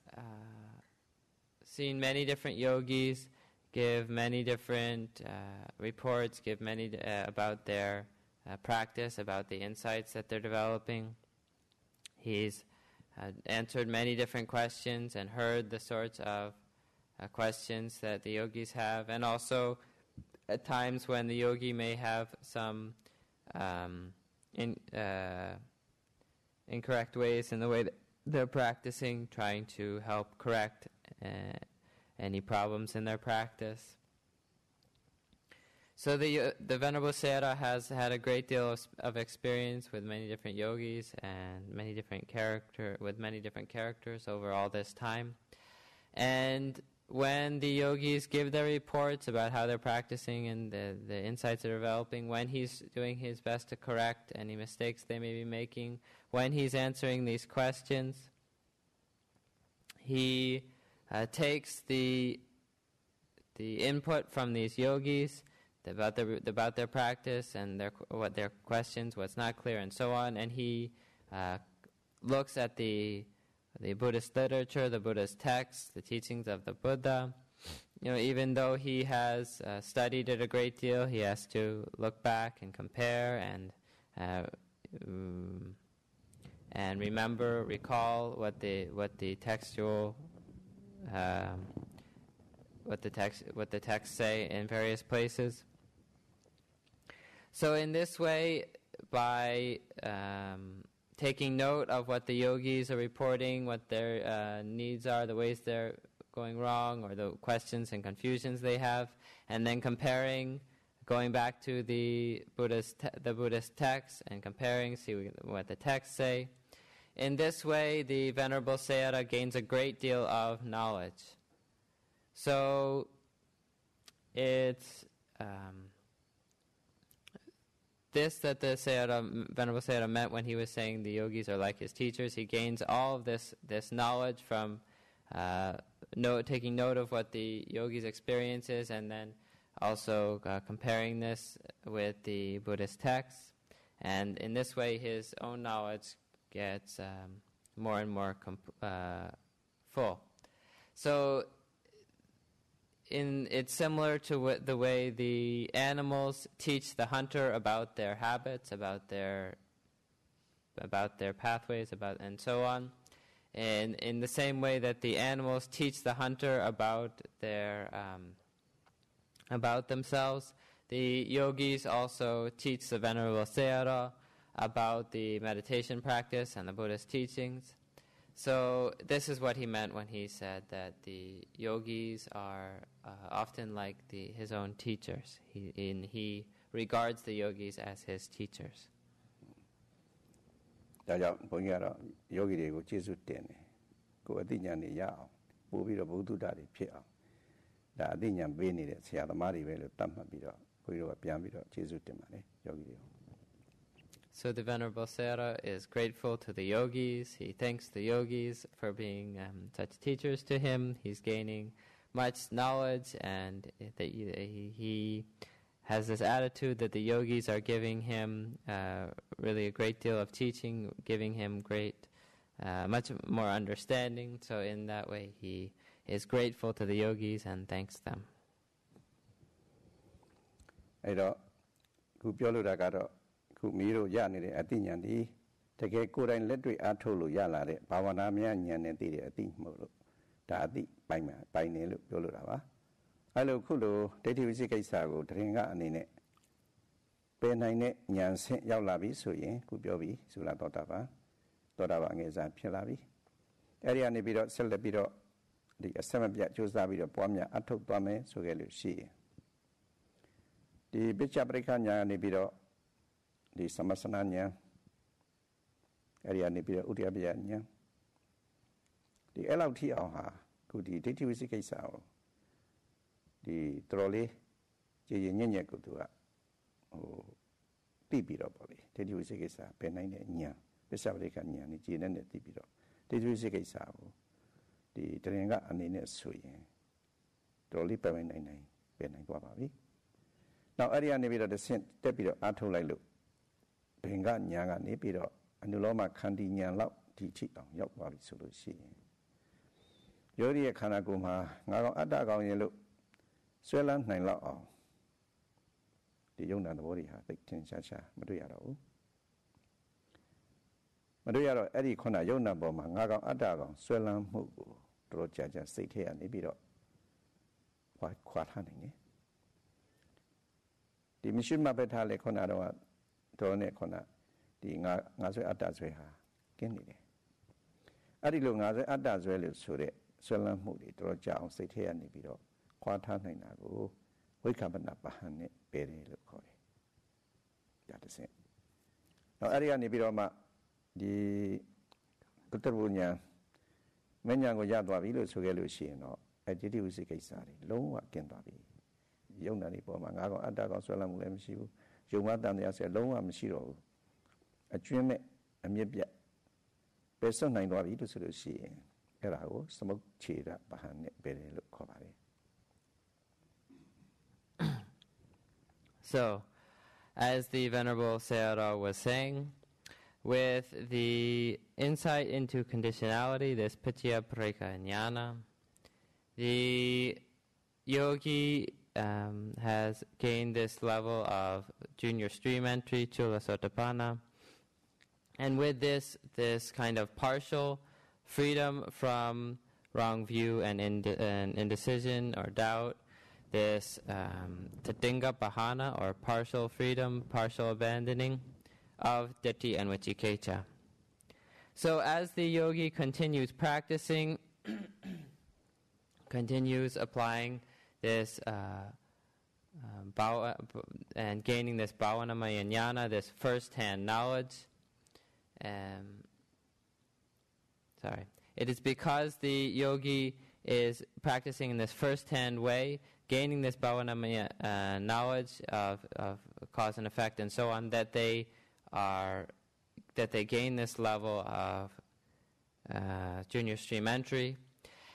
seen many different yogis give many different reports, give many about their practice, about the insights that they're developing. He's answered many different questions and heard the sorts of questions that the yogis have, and also at times when the yogi may have some incorrect ways in the way that they're practicing, trying to help correct any problems in their practice. So the Venerable Sayadaw has had a great deal of experience with many different yogis and many different characters over all this time. And when the yogis give their reports about how they're practicing and the insights they're developing, when he's doing his best to correct any mistakes they may be making, when he's answering these questions, he takes the input from these yogis about their practice and what their questions, what's not clear, and so on, and he looks at the Buddhist literature, the Buddhist texts, the teachings of the Buddha. Even though he has studied it a great deal, he has to look back and compare and recall what the textual what the texts say in various places. So in this way, by taking note of what the yogis are reporting, what their needs are, the ways they're going wrong, or the questions and confusions they have, and then comparing, going back to the Buddhist texts and comparing, see what the texts say. In this way, the Venerable Sayadaw gains a great deal of knowledge. So it's this that the Venerable Sayadaw meant when he was saying the yogis are like his teachers. He gains all of this knowledge from taking note of what the yogis' experience is, and then also comparing this with the Buddhist texts. And in this way, his own knowledge gets more and more full. So it's similar to the way the animals teach the hunter about their habits, about their pathways, and so on. And in the same way that the animals teach the hunter about themselves, the yogis also teach the Venerable Sayadaw about the meditation practice and the Buddhist teachings. So this is what he meant when he said that the yogis are often like his own teachers. He regards the yogis as his teachers. ဒါကြောင့်ဘုန်းကြီးကတော့ယောဂီတွေကိုကျေးဇူးတင်တယ်ကိုယ်အသိဉာဏ်တွေရအောင်ပို့ပြီးတော့ဘုဒ္ဓတာတွေဖြစ်အောင်ဒါအသိဉာဏ်ပေးနေတဲ့ဆရာသမားတွေပဲလို့တတ်မှတ်ပြီးတော့ဘုန်းကြီးတို့ကပြန်ပြီးတော့ကျေးဇူးတင်ပါတယ်ယောဂီတွေကို So the Venerable Sayadaw is grateful to the yogis. He thanks the yogis for being such teachers to him. He's gaining much knowledge, and he has this attitude that the yogis are giving him really a great deal of teaching, giving him much more understanding. So in that way, he is grateful to the yogis and thanks them. အဲ့တော့ခုပြောလို့တာကတော့ခုမီးတို့ရနေတဲ့အသိဉာဏ်ဒီတကယ်ကိုယ်တိုင်လက်တွေ့အားထုတ်လို့ရလာတဲ့ဘာဝနာများဉာဏ်နဲ့သိတဲ့အသိမဟုတ်လို့ဒါအသိပိုင်နေလို့ပြောလို့တာပါအဲ့လိုခုလိုဒိဋ္ဌိဝိသိကိစ္စကိုတရင်ကအနေနဲ့ပယ်နိုင်တဲ့ဉာဏ်ဆင့်ရောက်လာပြီဆိုရင်ခုပြောပြီးသုလာသောတာပန်အငယ်စားဖြစ်လာပြီအဲ့ဒီကနေပြီးတော့ဆက်လက်ပြီးတော့ဒီအဆက်မပြတ်ကြိုးစားပြီးတော့ပွားများအထုတ်သွားမယ်ဆိုခဲ့လို့ရှိရင်ဒီပိဋကပရိက္ခဉာဏ်ကနေပြီးတော့ဒီသမစနာဉာဏ်အဲ့ဒီကနေပြီးတော့ဥဒိယပယဉာဏ်ဒီအဲ့လောက်ထိအောင်ဟာခုဒီဒိဋ္ဌိဝိသိကိစ္စကိုဒီတော်လေးကြည်ရင်ညံ့ညက်ကိုသူကသိပြီးတော့ပေါ့လေဒိဋ္ဌိဝိသိကိစ္စပဲနိုင်တဲ့ဉာဏ်ပိဋကပရိက္ခဉာဏ်นี่ကြည်နဲ့သိပြီးတော့ဒိဋ္ဌိဝိသိကိစ္စကိုဒီတရင်ကအနေနဲ့ဆိုရင်တော်လေးပဲနိုင်သွားပါပြီနောက်အဲ့ဒီကနေပြီးတော့တစ်ဆင့်တက်ပြီးတော့အားထုတ်လိုက်လို့ဘင်္ဂညာကနေပြီးတော့အနုလောမခန္တီညာလောက်ဒီချိအောင်ရောက်သွားပြီဆိုလို့ရှိရင်ယောဂီရဲ့ခန္ဓာကိုယ်မှာငါကောင်အတ္တကောင်ရင်လို့ဆွဲလန်းနိုင်လောက်အောင်ဒီယုံနာသဘောတွေဟာသိထင်ရှားမတွေ့ရတော့ဘူးမ တို့ရတော့အဲ့ဒီခုနယုံနာပေါ်မှာငါကောင်အတ္တကောင်ဆွဲလန်းမှုကိုတို့ကြာကြာစိတ်ထဲကနေပြီးတော့ခွာထားနိုင်တယ်ဒီမရှိမှပဲထားလေခုနတော့တော်နဲ့ခုနဒီငါဆွဲအတ္တဆွဲဟာကင်းနေတယ်အဲ့ဒီလိုငါဆွဲအတ္တဆွဲလို့ဆိုတဲ့ဆွဲလန်းမှုတွေတော်ကြာအောင်စိတ်ထဲကနေပြီးတော့ခွာထားနိုင်တာကိုဝိက္ခပနပဟန်နဲ့ပယ်တယ်လို့ခေါ်တယ်ဒါတစ်ဆင့်နောက်အဲ့ဒီကနေပြီးတော့မှဒီကုတ္တဘုညာမဉ္ဇဉ်ကိုရသွားပြီလို့ဆိုခဲ့လို့ရှိရင်တော့အတ္တိဝိသိကိစ္စတွေလုံးဝကင်းသွားပြီယုံနာတွေပေါ်မှာငါကောင်အတ္တကောင်ဆွဲလန်းမှုလည်းမရှိဘူးယုံမတန်တရားဆက်လုံးဝမရှိတော့ဘူးအကျွင်းမဲ့အမြင့်ပြတ်ပဲဆွတ်နိုင်သွားပြီလို့ဆိုလို့ရှိရင်အဲ့ဒါကိုသမုတ်ခြေရပဟန်နဲ့ပဲတယ်လို့ခေါ်ပါတယ် So, as the Venerable Sayadaw was saying, with the insight into conditionality, this Paccaya Pareka Jnana, the yogi has gained this level of junior stream entry, Chula Sotapanna, and with this kind of partial freedom from wrong view and indecision or doubt, this tatinga pahana, or partial freedom, partial abandoning of ditthi and vicikiccha. So as the yogi continues practicing, continues applying this and gaining this bhavanamaya jnana, this first-hand knowledge, it is because the yogi is practicing in this first-hand way, gaining this bhavanamaya knowledge of cause and effect and so on, that they gain this level of junior stream entry.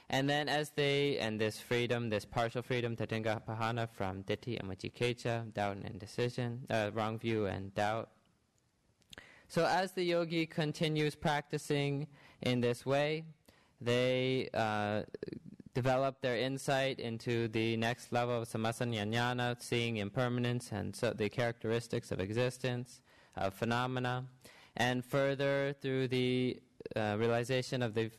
And then and this freedom, this partial freedom, tatinga pahana, from ditthi and vicikiccha, doubt and indecision, wrong view and doubt. So as the yogi continues practicing in this way, they develop their insight into the next level of samasana jnana, seeing impermanence and so the characteristics of existence, of phenomena, and further through the realization of the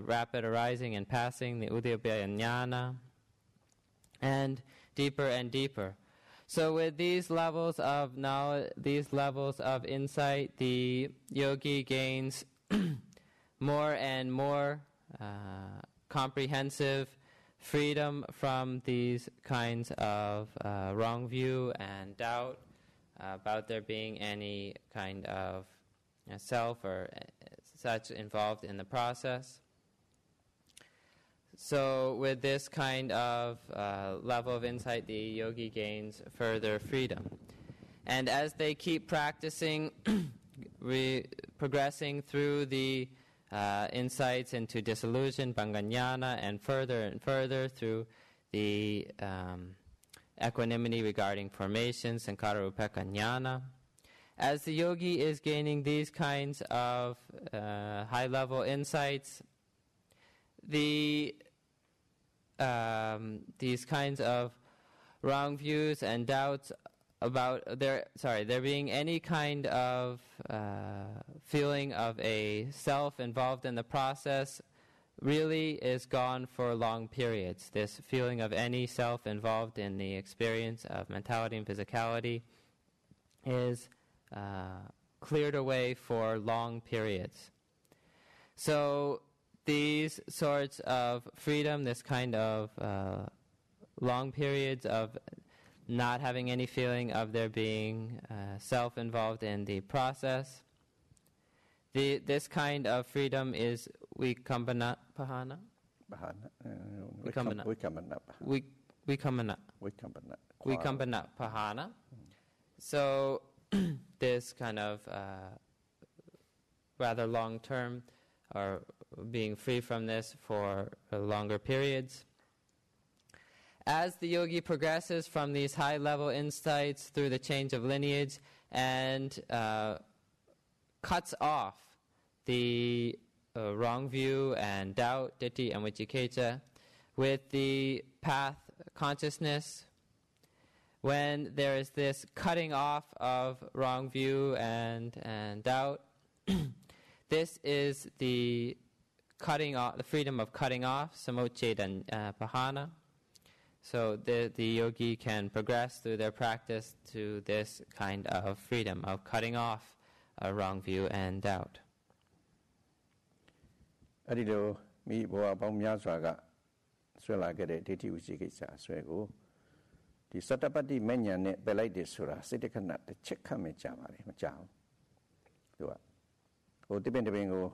rapid arising and passing, the udyabhaya jnana, and deeper. So with these levels of knowledge, these levels of insight, the yogi gains more and more comprehensive freedom from these kinds of wrong view and doubt about there being any kind of self or such involved in the process. So with this kind of level of insight, the yogi gains further freedom. And as they keep practicing, progressing through the insights into disillusion, bhangajnana, and further through the equanimity regarding formation, sankhara upeka jnana. As the yogi is gaining these kinds of high-level insights, these kinds of wrong views and doubts about there being any kind of feeling of a self involved in the process really is gone for long periods. This feeling of any self involved in the experience of mentality and physicality is cleared away for long periods. So these sorts of freedom, this kind of long periods of not having any feeling of there being self involved in the process, this kind of freedom is vikambana pahana. Vikambana pahana. So this kind of rather long term, or being free from this for longer periods. As the yogi progresses from these high-level insights through the change of lineage and cuts off the wrong view and doubt, ditthi and vicikiccha, with the path consciousness, when there is this cutting off of wrong view and doubt, This is the cutting off, the freedom of cutting off, samocchedanapahana. So the yogi can progress through their practice to this kind of freedom of cutting off a wrong view and doubt. အဲ့ဒီလိုမိဘဝပေါင်းများစွာကဆွဲလာခဲ့တဲ့ဒိဋ္ဌိဝိသိကိစ္စအဆွဲကိုဒီစတ္တပတ္တိမဉ္ဇဉ်နဲ့ပယ်လိုက်တယ်ဆိုတာစိတ်တခဏတစ်ချက်ခတ်မှကြာပါတယ်မကြောက်သူကဟိုတပင်ကို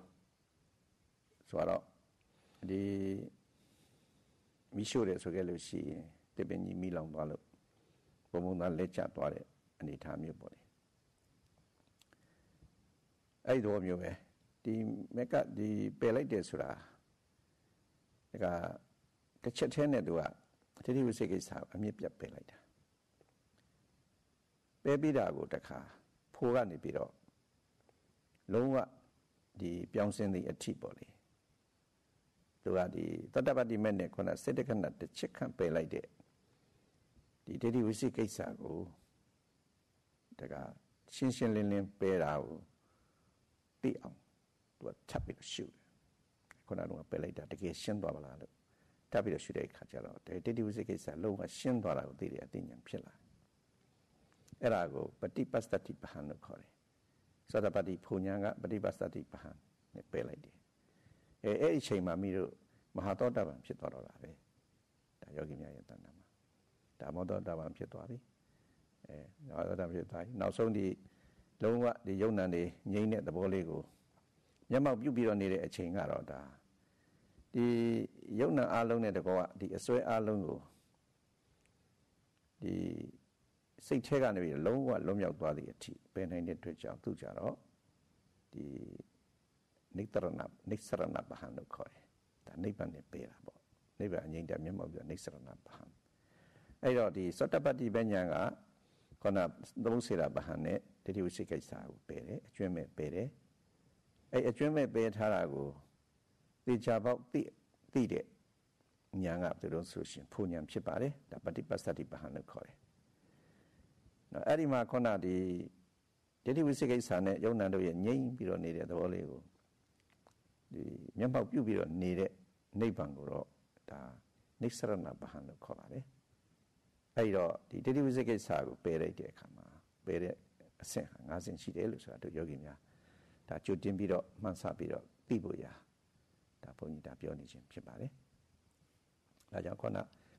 ဆိုတော့ဒီမိရှို့တယ်ဆိုခဲ့လို့ရှိရင်တပင်ကြီးမိလောင်သွားလို့ဘုံဘုံသားလက်ကျသွားတဲ့အနေအထားမျိုးပေါ့လေအဲ့ဒီတော့မျိုးပဲဒီမက်ကဒီပယ်လိုက်တယ်ဆိုတာဒါကတစ်ချက်တည်းနဲ့သူကဒိဋ္ဌိဝိသိကိစ္စအမြင့်ပြတ်ပယ်လိုက်တာပယ်ပြီးတာကိုတခါဖိုးကနေပြီးတော့လုံးဝဒီပြောင်းစင်းသည့်အထိပေါ့လေသူကဒီတတ္တပတ္တိမဲ့နဲ့ခုနစိတ်တခဏတစ်ချက်ခန့်ပယ်လိုက်တဲ့ဒီဒိဋ္ဌိဝိသိကိစ္စကိုဒါကရှင်းရှင်းလင်းလင်းပယ်တာကိုသိအောင်သူကထပ်ပြီးရှုတယ်ခုနကပယ်လိုက်တာတကယ်ရှင်းသွားပါလားလို့ထပ်ပြီးရှုတဲ့အခါကျတော့ဒိဋ္ဌိဝိသိကိစ္စလုံးဝရှင်းသွားတာကိုသိတဲ့အသိဉာဏ်ဖြစ်လာအဲ့ဒါကိုပฏิပတ်စတ္တိပဟံလို့ခေါ်တယ်သတ္တပတ္တိဖုန်ညာကပฏิပတ်စတ္တိပဟံနဲ့ပယ်လိုက်တယ်အဲ့ဒီအချိန်မှာမိတို့မဟာသောတာပန်ဖြစ်သွားတော့တာပဲဒါယောဂီများရဲ့တဏ္ဍာမှာဒါမောသောတာပန်ဖြစ်သွားပြီမဟာသောတာပန်ဖြစ်သွားပြီနောက်ဆုံးဒီလုံးဝဒီယုံ nant တွေငြိမ့်တဲ့သဘောလေးကိုမျက်မှောက်ပြုပြီးတော့နေတဲ့အချိန်ကတော့ဒါဒီယုံ nant အားလုံးနဲ့တကောကဒီအစွဲအားလုံးကိုဒီစိတ်ထဲကနေပြီးလုံးဝလွန်မြောက်သွားသည့်အထိပယ်နိုင်တဲ့အတွက်ကြောင့်သူကြတော့ဒီနိစ္စရဏပဟံလို့ခေါ်တယ်ဒါနိဗ္ဗာန်နဲ့ပယ်တာပေါ့နိဗ္ဗာန်အငြိမ့်တဲ့မျက်မှောက်ပြနိစ္စရဏပဟံအဲ့တော့ဒီသောတပတ္တိပညာကခန္ဓာသုံးစေတာပဟံနဲ့ဒိဋ္ဌိဝိသိကိစ္စကိုပယ်တယ်အကျွမ်းမဲ့ပယ်တယ်အဲ့အကျွမ်းမဲ့ပယ်ထားတာကိုသေချာပေါက်သိတဲ့ဉာဏ်ကဘယ်လိုဆိုရှင်ဖူဉာဏ်ဖြစ်ပါတယ်ဒါပฏิပတ်စတ္တိပဟံလို့ခေါ်တယ်နော်အဲ့ဒီမှာခန္ဓာဒီဒိဋ္ဌိဝိသိကိစ္စနဲ့ယုံ nant တို့ရဲ့ငြိမ့်ပြီးတော့နေတဲ့သဘောလေးကိုဒီမျက်မှောက်ပြုပြီးတော့နေတဲ့နိဗ္ဗာန်ကိုတော့ဒါနိစ္စရဏပဟံလို့ခေါ်ပါတယ်အဲ့တော့ဒီဒိဋ္ဌိဝိသိကိစ္စကိုပယ်လိုက်တဲ့အခါမှာပယ်တဲ့အဆင့်ဟာ၅ဆင့်ရှိတယ်လို့ဆိုတာတို့ယောဂီများဒါကြိုတင်ပြီးတော့မှန်းဆပြီးတော့သိဖို့ရာဒါဘုန်းကြီးဒါပြောနေခြင်းဖြစ်ပါတယ်ဒါကြောင့်ခုန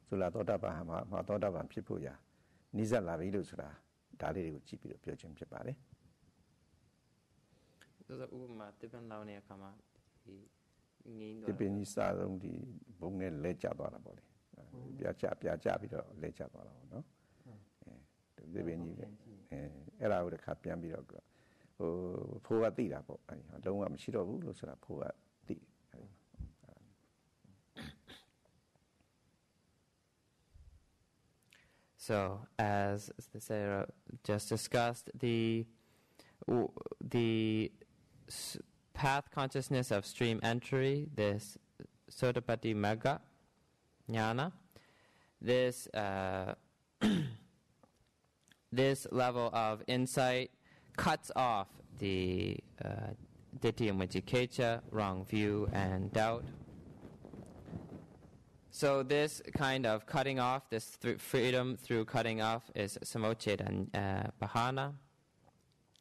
သုလသောတာပန်မှာမဟာသောတာပန်ဖြစ်ဖို့ရာနိစ္စလာပြီလို့ဆိုတာဒါလေးတွေကိုကြည့်ပြီးတော့ပြောခြင်းဖြစ်ပါတယ်ဒါဆိုဥပမာတပန်လောင်းနေအခါမှာဒီငင်းတော့တပင်ကြီးစားဆုံးဒီဘုံနဲ့လဲကျသွားတာပေါ့လေပြာကျပြီးတော့လဲကျသွားတာပေါ့နော်တပင်ကြီးအဲ့ဒါကိုတစ်ခါပြန်ပြီးတော့ဟိုဖိုးကသိတာပေါ့အဲ့လုံးဝမရှိတော့ဘူးလို့ဆိုတာဖိုးကသိ So, as Sayadaw just discussed, the path consciousness of stream entry, this Sotapatti Magga Jnana, this this level of insight cuts off the Ditthi and Vicikiccha, wrong view and doubt. So this kind of cutting off, this freedom through cutting off is samocchedanapahana,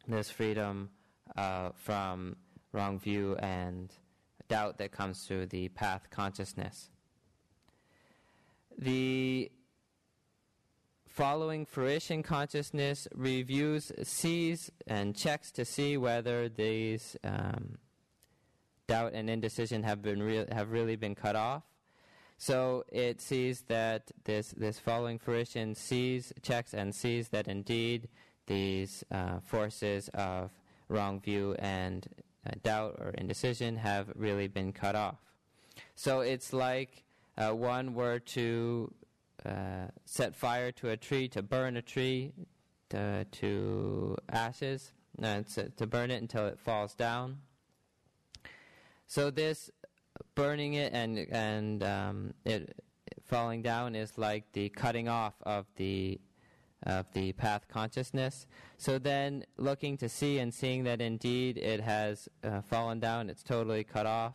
this freedom from wrong view and doubt that comes through the path consciousness. The following fruition consciousness reviews, sees and checks to see whether these doubt and indecision have really been cut off. So it sees that this following fruition checks and sees that indeed these forces of wrong view and doubt or indecision have really been cut off. So it's like one were to set fire to a tree, to burn a tree to ashes, to burn it until it falls down. So this burning it and it falling down is like the cutting off of the of the path consciousness. So then looking to see and seeing that indeed it has fallen down, it's totally cut off.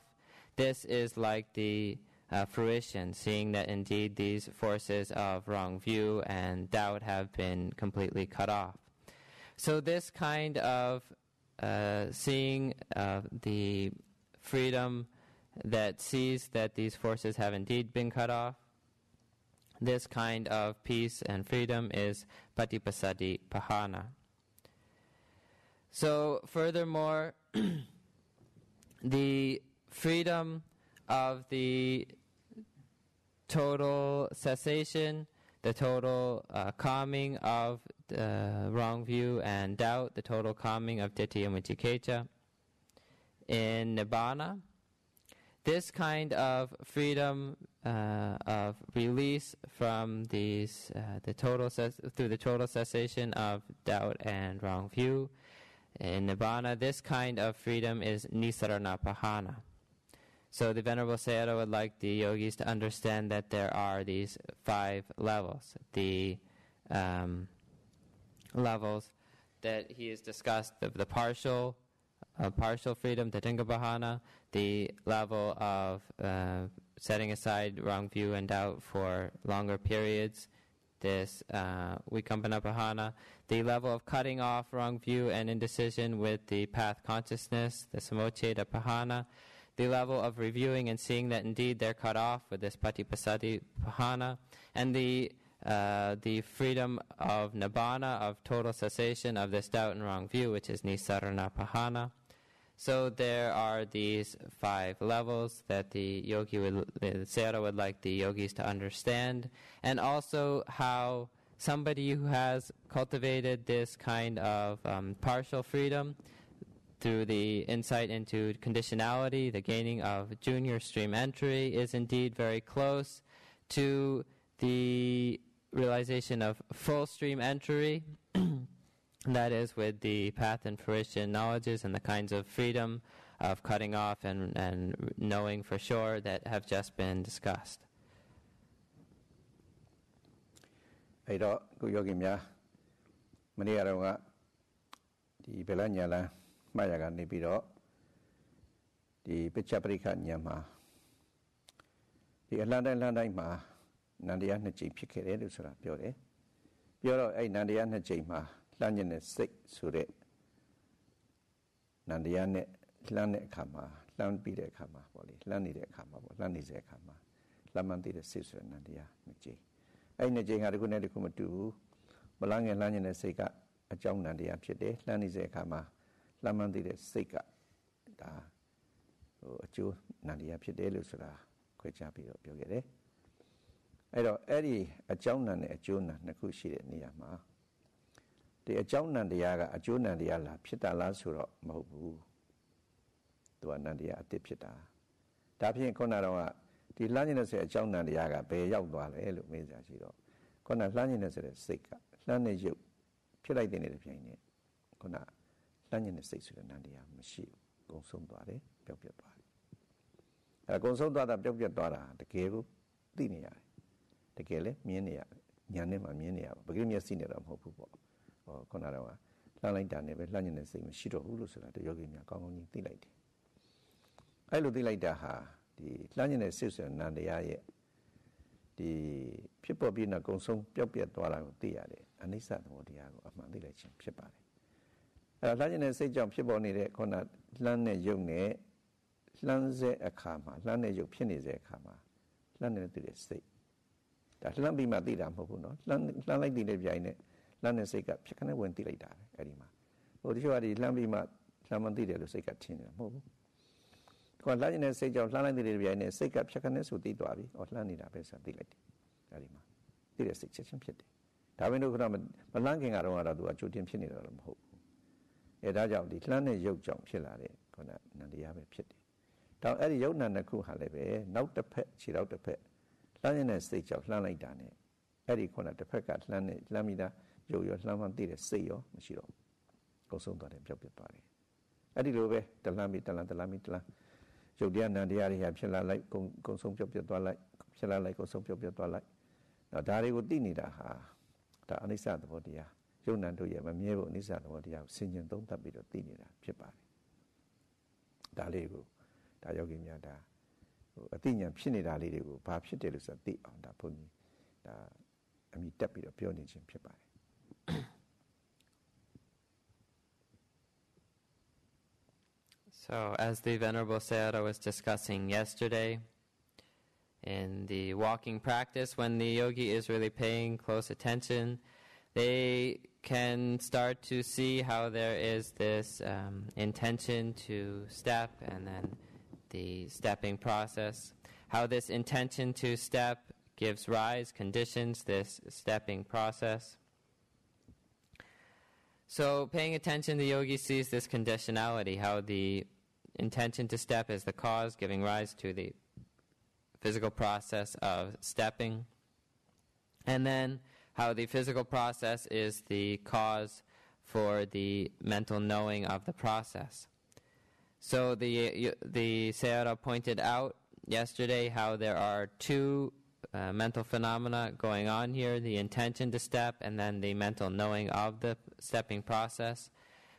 This is like the fruition, seeing that indeed these forces of wrong view and doubt have been completely cut off. So this kind of seeing the freedom that sees that these forces have indeed been cut off, this kind of peace and freedom is Patipassati Pahana. So furthermore, the freedom of the total cessation, the total calming of wrong view and doubt, the total calming of ditthi and vicikiccha in Nibbana, this kind of freedom of release from these, through the total cessation of doubt and wrong view in Nibbana, this kind of freedom is Nisarana Pahana. So the Venerable Sayadaw would like the yogis to understand that there are these 5 levels. The levels that he has discussed, the partial freedom, the Tathanga Pahana, the level of setting aside wrong view and doubt for longer periods, this Vikampana Pahana, the level of cutting off wrong view and indecision with the path consciousness, the Samocheda Pahana, the level of reviewing and seeing that indeed they're cut off with this Patipassati Pahana, and the freedom of Nibbana, of total cessation of this doubt and wrong view, which is Nisarana Pahana. So there are these 5 levels that the Sayadaw would like the yogis to understand, and also how somebody who has cultivated this kind of partial freedom through the insight into conditionality, the gaining of junior stream entry, is indeed very close to the realization of full stream entry, that is with the path and fruition knowledges and the kinds of freedom of cutting off and knowing for sure that have just been discussed. အဲ့တော့ကိုယောဂီများမနေ့ကတော့ဒီဗလညာလမှားရကနေပြီးတော့ဒီပစ္စပရိခညာမှာဒီအလှမ်းတိုင်းမှာနန္တရား2ကြိမ်ဖြစ်ခဲ့တယ်လို့ဆိုတာပြောတယ်ပြောတော့အဲ့နန္တရား2ကြိမ်မှာလှမ်းခြင်းနဲ့စိတ်ဆိုတဲ့နန္တရားနဲ့လှမ်းတဲ့အခါမှာလှမ်းပြီးတဲ့အခါမှာပေါ့လေလှမ်းနေတဲ့အခါမှာပေါ့လှမ်းနေတဲ့အခါမှာလှမ်းမှန်သိတဲ့စိတ်ဆိုတဲ့နန္တရား2ကြိမ်အဲ့2ကြိမ်ကတခုနဲ့တခုမတူဘူးမလှမ်းငယ်လှမ်းခြင်းနဲ့စိတ်ကအကြောင်းနန္တရားဖြစ်တယ်လှမ်းနေတဲ့အခါမှာလှမ်းမှန်သိတဲ့စိတ်ကဒါအကျိုးနန္တရားဖြစ်တယ်လို့ဆိုတာခွဲခြားပြီးတော့ပြောခဲ့တယ်အဲ့တော့အဲ့ဒီအကြောင်းနံနဲ့အကျိုးနံနှစ်ခုရှိတဲ့နေရာမှာဒီအကြောင်းနံတရားကအကျိုးနံတရားလားဖြစ်တာလားဆိုတော့မဟုတ်ဘူးသူကနံတရားအတစ်ဖြစ်တာဒါဖြင့်ခုနကတော့ဒီလှမ်းနေတဲ့ဆိုတဲ့အကြောင်းနံတရားကဘယ်ရောက်သွားလဲလို့မေးစရာရှိတော့ခုနလှမ်းနေတဲ့ဆိုတဲ့စိတ်ကလှမ်းတဲ့ရုပ်ဖြစ်လိုက်တဲ့နေတဲ့ပြိုင်နဲ့ခုနလှမ်းနေတဲ့စိတ်ဆိုတဲ့နံတရားမရှိဘူးကုံဆုံးသွားတယ်ပျောက်ပြတ်သွားတယ်အဲကုံဆုံးသွားတာပျောက်ပြတ်သွားတာတကယ်ကိုသိနေရတယ်တကယ်လဲမြင်နေရတယ်ညာနဲ့မှမြင်နေရပါပဂိမျက်စိနဲ့တော့မဟုတ်ဘူးပေါ့ဟောခုနကတော့လှမ်းလိုက်တာနဲ့ပဲလှမ်းနေတဲ့စိတ်မရှိတော့ဘူးလို့ဆိုတာတယောဂီများကောင်းကောင်းကြီးသိလိုက်တယ်အဲ့လိုသိလိုက်တာဟာဒီလှမ်းနေတဲ့စိတ်ဆိုတဲ့နံတရားရဲ့ဒီဖြစ်ပေါ်ပြီးနောက်ကုံဆုံးပျောက်ပြတ်သွားတာကိုသိရတယ်အနိစ္စသဘောတရားကိုအမှန်သိလိုက်ခြင်းဖြစ်ပါတယ်အဲ့တော့လှမ်းနေတဲ့စိတ်ကြောင့်ဖြစ်ပေါ်နေတဲ့ခုနလှမ်းတဲ့ယုတ်နဲ့လှမ်းစေအခါမှာလှမ်းတဲ့ယုတ်ဖြစ်နေတဲ့အခါမှာလှမ်းနေတဲ့စိတ်ဒါလှမ်းပြီးမှသိတာမဟုတ်ဘူးနော်လှမ်းလိုက်တဲ့ပြိုင်နဲ့လှမ်းတဲ့စိတ်ကဖြစ်ခနဲ့ဝင်သိလိုက်တာပဲအဲ့ဒီမှာဟိုတချို့ကဒီလှမ်းပြီးမှလှမ်းမသိတယ်လို့စိတ်ကထင်နေတာမဟုတ်ဘူးကိုယ်လှမ်းနေတဲ့စိတ်ကြောင့်လှမ်းလိုက်တဲ့ပြိုင်နဲ့စိတ်ကဖြစ်ခနဲ့ဆိုသိသွားပြီဟောလှမ်းနေတာပဲဆိုသိလိုက်တယ်အဲ့ဒီမှာသိတဲ့စိတ်ချက်ချင်းဖြစ်တယ်ဒါပေမဲ့တို့ကတော့မလှမ်းခင်ကတော့သူကကြိုတင်ဖြစ်နေတာတော့မဟုတ်ဘူးအဲဒါကြောင့်ဒီလှမ်းတဲ့ရုပ်ကြောင့်ဖြစ်လာတဲ့ခုနနန္တရားပဲဖြစ်တယ်တောင်အဲ့ဒီယုတ်နံတစ်ခုဟာလည်းပဲနောက်တစ်ဖက်ခြေနောက်တစ်ဖက်လှမ်းနေတဲ့စိတ်ကြောင့်လှမ်းလိုက်တာနဲ့အဲ့ဒီခုနတစ်ဖက်ကလှမ်းမိတာရုပ်ရောလှမ်းမှသိတဲ့စိတ်ရောမရှိတော့ကုံဆုံးသွားတယ်ပျောက်ပြတ်သွားတယ်အဲ့ဒီလိုပဲတလှမ်းပြီးတလှမ်းရုပ်တရားနံတရားတွေဟာဖြစ်လာလိုက်ကုံဆုံးပျောက်ပြတ်သွားလိုက်ဖြစ်လာလိုက်ကုံဆုံးပျောက်ပြတ်သွားလိုက်တော့ဒါတွေကိုသိနေတာဟာ ဒါအနိစ္စသဘောတရားယုံနာတို့ရဲ့မမြဲဖို့အနိစ္စသဘောတရားကိုဆင်ခြင်သုံးသပ်ပြီးတော့သိနေတာဖြစ်ပါတယ်ဒါလေးကိုဒါယောဂီများဒါအသိဉာဏ်ဖြစ်နေတာလေးတွေကိုဘာဖြစ်တယ်လို့ဆိုသိအောင်ဒါဘုန်းကြီးဒါအမိတက်ပြီးတော့ပြောနေခြင်းဖြစ်ပါတယ် So, as the Venerable Sayadaw was discussing yesterday, in the walking practice, when the yogi is really paying close attention, they can start to see how there is this intention to step and then the stepping process, how this intention to step gives rise, conditions this stepping process. So, paying attention, the yogi sees this conditionality, how the intention to step is the cause giving rise to the physical process of stepping, and then how the physical process is the cause for the mental knowing of the process. So the Sayadaw pointed out yesterday how there are two mental phenomena going on here, the intention to step and then the mental knowing of the stepping process,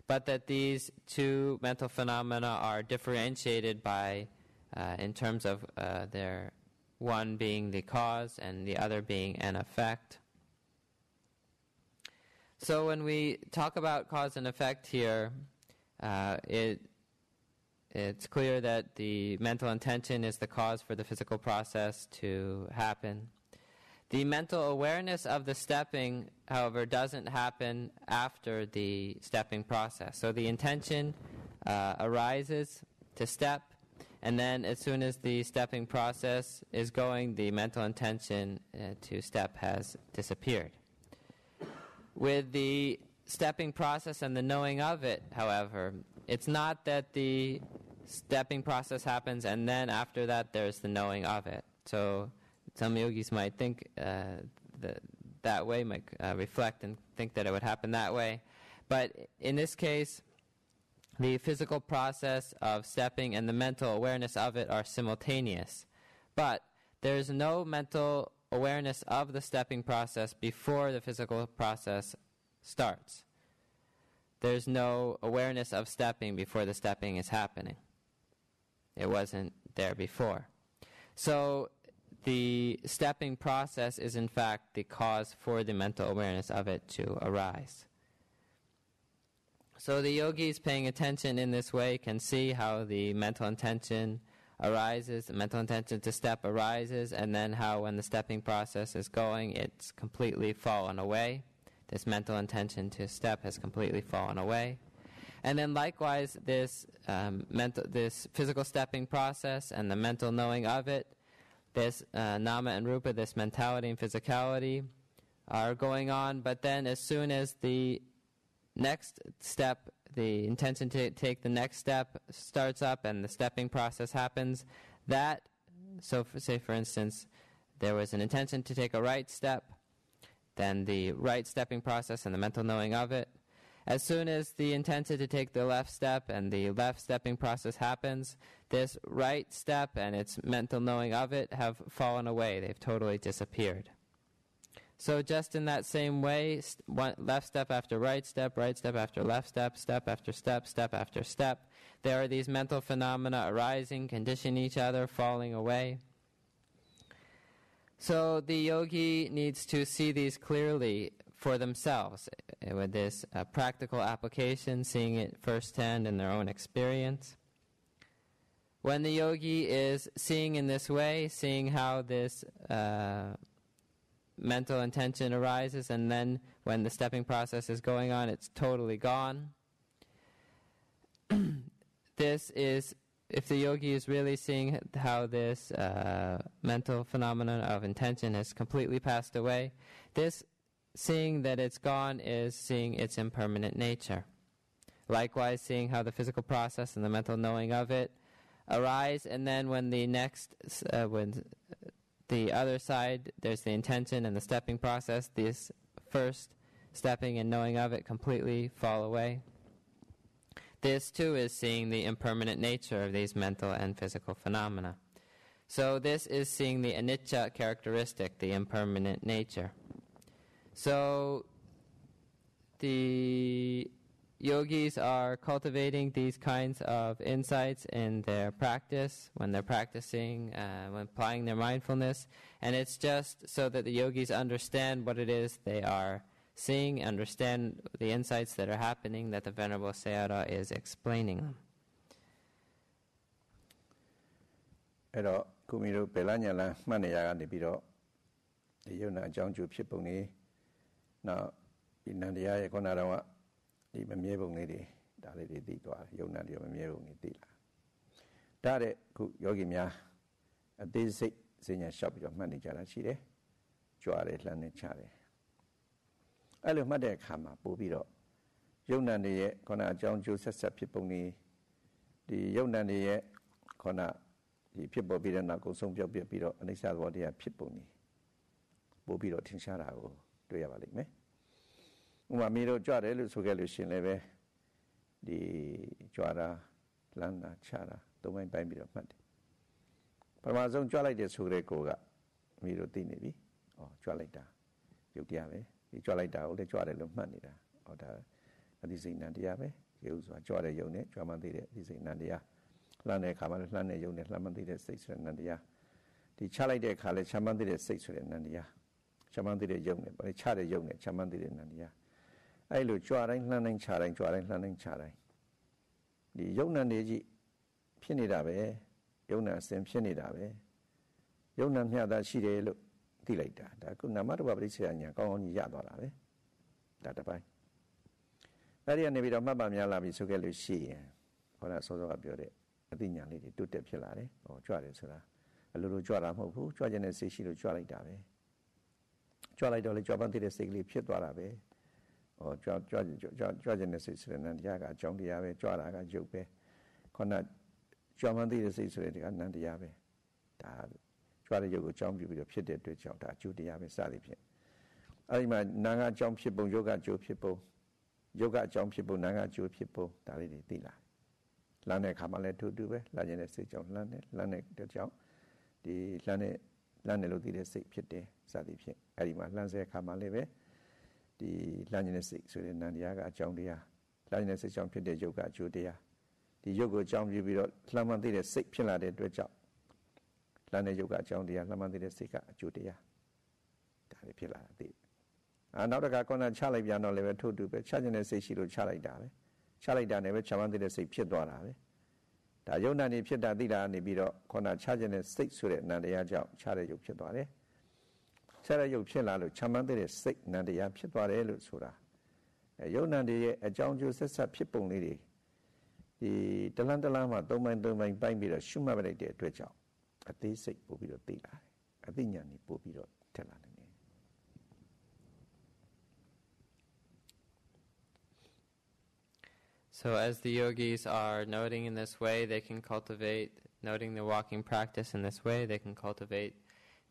but that these two mental phenomena are differentiated by in terms of their one being the cause and the other being an effect. So when we talk about cause and effect here, it's clear that the mental intention is the cause for the physical process to happen. The mental awareness of the stepping, however, doesn't happen after the stepping process. So the intention arises to step, and then as soon as the stepping process is going, the mental intention to step has disappeared. With the stepping process and the knowing of it, however, it's not that the stepping process happens and then after that there's the knowing of it. So some yogis might think that way, might reflect and think that it would happen that way. But in this case, the physical process of stepping and the mental awareness of it are simultaneous. But there's no mental awareness of the stepping process before the physical process starts. There's no awareness of stepping before the stepping is happening. It wasn't there before. So the stepping process is in fact the cause for the mental awareness of it to arise. So the yogis paying attention in this way can see how the mental intention arises, the mental intention to step arises, and then how when the stepping process is going, it's completely fallen away. This mental intention to step has completely fallen away. And then likewise, this physical stepping process and the mental knowing of it, this nama and rupa, this mentality and physicality are going on, but then as soon as the next step, the intention to take the next step starts up and the stepping process happens, say for instance, there was an intention to take a right step, then the right stepping process and the mental knowing of it. As soon as the intention to take the left step and the left stepping process happens, this right step and its mental knowing of it have fallen away. They've totally disappeared. So just in that same way, left step after right step after left step, step after step, step after step, there are these mental phenomena arising, conditioning each other, falling away. So the yogi needs to see these clearly for themselves with this practical application, seeing it firsthand in their own experience. When the yogi is seeing in this way, seeing how this mental intention arises, and then when the stepping process is going on, it's totally gone. This is, if the yogi is really seeing how this mental phenomenon of intention has completely passed away, this seeing that it's gone is seeing its impermanent nature. Likewise, seeing how the physical process and the mental knowing of it arise, and then when when the other side, there's the intention and the stepping process, this first stepping and knowing of it completely fall away. This too is seeing the impermanent nature of these mental and physical phenomena. So this is seeing the anicca characteristic, the impermanent nature. So the yogis are cultivating these kinds of insights in their practice, when they're practicing, when applying their mindfulness, and it's just so that the yogis understand what it is they are seeing, understand the insights that are happening, that the Venerable Sayadaw is explaining them. အဲ့တော့ကုမီတို့ဘယ်လားညာလားမှတ်နေရကနေပြီးတော့ဒီယုံနာအကြောင်းကျိုးဖြစ်ပုံလေးနောက်ဒီနန္တရားရဲ့ခုနကတော့ဒီမမြဲပုံလေးတွေဒါလေးတွေသိသွားတယ်ယုံနာတွေမမြဲပုံတွေသိလာဒါတဲ့ခုယောဂီများအသေးစိတ်စဉ္ညာလျှောက်ပြီးတော့မှတ်နေကြတာရှိတယ်ကြွားတယ်လှမ်းနေချတယ်အဲ့လိုမှတ်တဲ့အခါမှာပို့ပြီးတော့ယုံနာတွေရဲ့ခုနအကြောင်းကျိုးဆက်ဆက်ဖြစ်ပုံတွေဒီယုံနာတွေရဲ့ခုနဒီဖြစ်ပေါ်ပြီးတဲ့နောက်ကုဆုံးပြောက်ပြပြီးတော့အနိစ္စသဘောတရားဖြစ်ပုံတွေပို့ပြီးတော့ထင်ရှားတာကိုတွေ့ရပါလိမ့်မယ်ဥပမာမီတို့ကြွတယ်လို့ဆိုခဲ့လို့ရှင်လည်းပဲဒီကြွတာလမ်းတာချတာသုံးပိုင်းပိုင်းပြီးတော့မှတ်တယ်ပထမဆုံးကြွလိုက်တဲ့ဆိုတဲ့ကိုကမီတို့သိနေပြီဩကြွလိုက်တာယုတ်တရားပဲဒီကြွလိုက်တာကိုလည်းကြွတယ်လို့မှတ်နေတာဩဒါအသိစိတ်နံတရားပဲယေဟုဆိုတာကြွတဲ့ယုံနဲ့ကြွမှန်းသိတဲ့အသိစိတ်နံတရားလှမ်းတဲ့အခါမှာလည်းလှမ်းတဲ့ယုံနဲ့လှမ်းမှန်းသိတဲ့စိတ်ဆိုတဲ့နံတရားဒီချလိုက်တဲ့အခါလည်းချမှန်းသိတဲ့စိတ်ဆိုတဲ့နံတရားချမှန်းသိတဲ့ယုံနဲ့ချတဲ့ယုံနဲ့ချမှန်းသိတဲ့နံတရားအဲ့လိုကြွတိုင်းလှမ်းတိုင်းခြာတိုင်းကြွတိုင်းလှမ်းတိုင်းခြာတိုင်းဒီယုံနံနေကြီးဖြစ်နေတာပဲယုံနံအစဉ်ဖြစ်နေတာပဲယုံနံမျှတာရှိတယ်လို့သိလိုက်တာဒါကုနာမတ္တပပရိစ္ဆေယညာကောင်းကောင်းကြီးရသွားတာပဲဒါတစ်ပိုင်းအဲ့ဒီကနေပြီးတော့မှတ်ပါများလာပြီဆိုခဲ့လို့ရှိရင်ခေါင်းကစောစောကပြောတဲ့အသိဉာဏ်လေးတွေတိုးတက်ဖြစ်လာတယ်ဟောကြွတယ်ဆိုတာအလိုလိုကြွတာမဟုတ်ဘူးကြွခြင်းနဲ့စိတ်ရှိလို့ကြွလိုက်တာပဲကြွလိုက်တော့လေကြွပန်းသိတဲ့စိတ်ကလေးဖြစ်သွားတာပဲဟောကြွခြင်းနဲ့စိတ်ဆိုတဲ့နံတရားကအကြောင်းတရားပဲကြွတာကယုတ်ပဲခုနကြွမှန်းသိတဲ့စိတ်ဆိုတဲ့နံတရားပဲဒါကြွတဲ့ယုတ်ကိုအကြောင်းပြုပြီးတော့ဖြစ်တဲ့အတွက်ကြောင့်ဒါအကျိုးတရားပဲစသည်ဖြင့်အဲဒီမှာနာငါအကြောင်းဖြစ်ပုံယောဂအကျိုးဖြစ်ပုံယောဂအကြောင်းဖြစ်ပုံနာငါအကျိုးဖြစ်ပုံဒါလေးတွေသိလာလမ်းတဲ့ခါမှလည်းတူတူပဲလမ်းခြင်းတဲ့စိတ်ကြောင့်လမ်းတဲ့ကြောင့်ဒီလမ်းတဲ့လို့သိတဲ့စိတ်ဖြစ်တယ်စသည်ဖြင့်အဲဒီမှာလမ်းစေခါမှလည်းပဲဒီလမ်းခြင်းတဲ့စိတ်ဆိုတဲ့နံတရားကအကြောင်းတရားလမ်းခြင်းတဲ့စိတ်ကြောင့်ဖြစ်တဲ့ယုတ်ကအကျိုးတရားဒီယုတ်ကိုအကြောင်းပြုပြီးတော့လှမ်းမှန်းသိတဲ့စိတ်ဖြစ်လာတဲ့အတွက်ကြောင့်လမ်းတဲ့ယုတ်ကအကြောင်းတရားလှမ်းမှန်းသိတဲ့စိတ်ကအကျိုးတရားဒါတွေဖြစ်လာတာသိနောက်တစ်ခါကောနာချလိုက်ပြန်တော့လည်းပဲထို့တူပဲချခြင်းတဲ့စိတ်ရှိလို့ချလိုက်တာပဲချလိုက်တာနဲ့ပဲချမှန်းသိတဲ့စိတ်ဖြစ်သွားတာပဲဒါယုံနာနေဖြစ်တာသိတာနေပြီးတော့ခေါနာချခြင်းတဲ့စိတ်ဆိုတဲ့နံတရားကြောင့်ချတဲ့ယုတ်ဖြစ်သွားတယ်ချတဲ့ယုတ်ဖြစ်လာလို့ချမှန်းသိတဲ့စိတ်နံတရားဖြစ်သွားတယ်လို့ဆိုတာယုံနာတွေရဲ့အကြောင်းကျိုးဆက်ဆက်ဖြစ်ပုံလေးတွေဒီတလန်းတလန်းမှာသုံးပိုင်းပိုင်းပြီးတော့ရှုမှတ်လိုက်တဲ့အတွက်ကြောင့်အသေးစိတ်ပို့ပြီးတော့သိလာတယ်အသိဉာဏ်ကြီးပို့ပြီးတော့ထက်လာတယ်So as the yogis are noting in this way, they can cultivate, noting the walking practice in this way, they can cultivate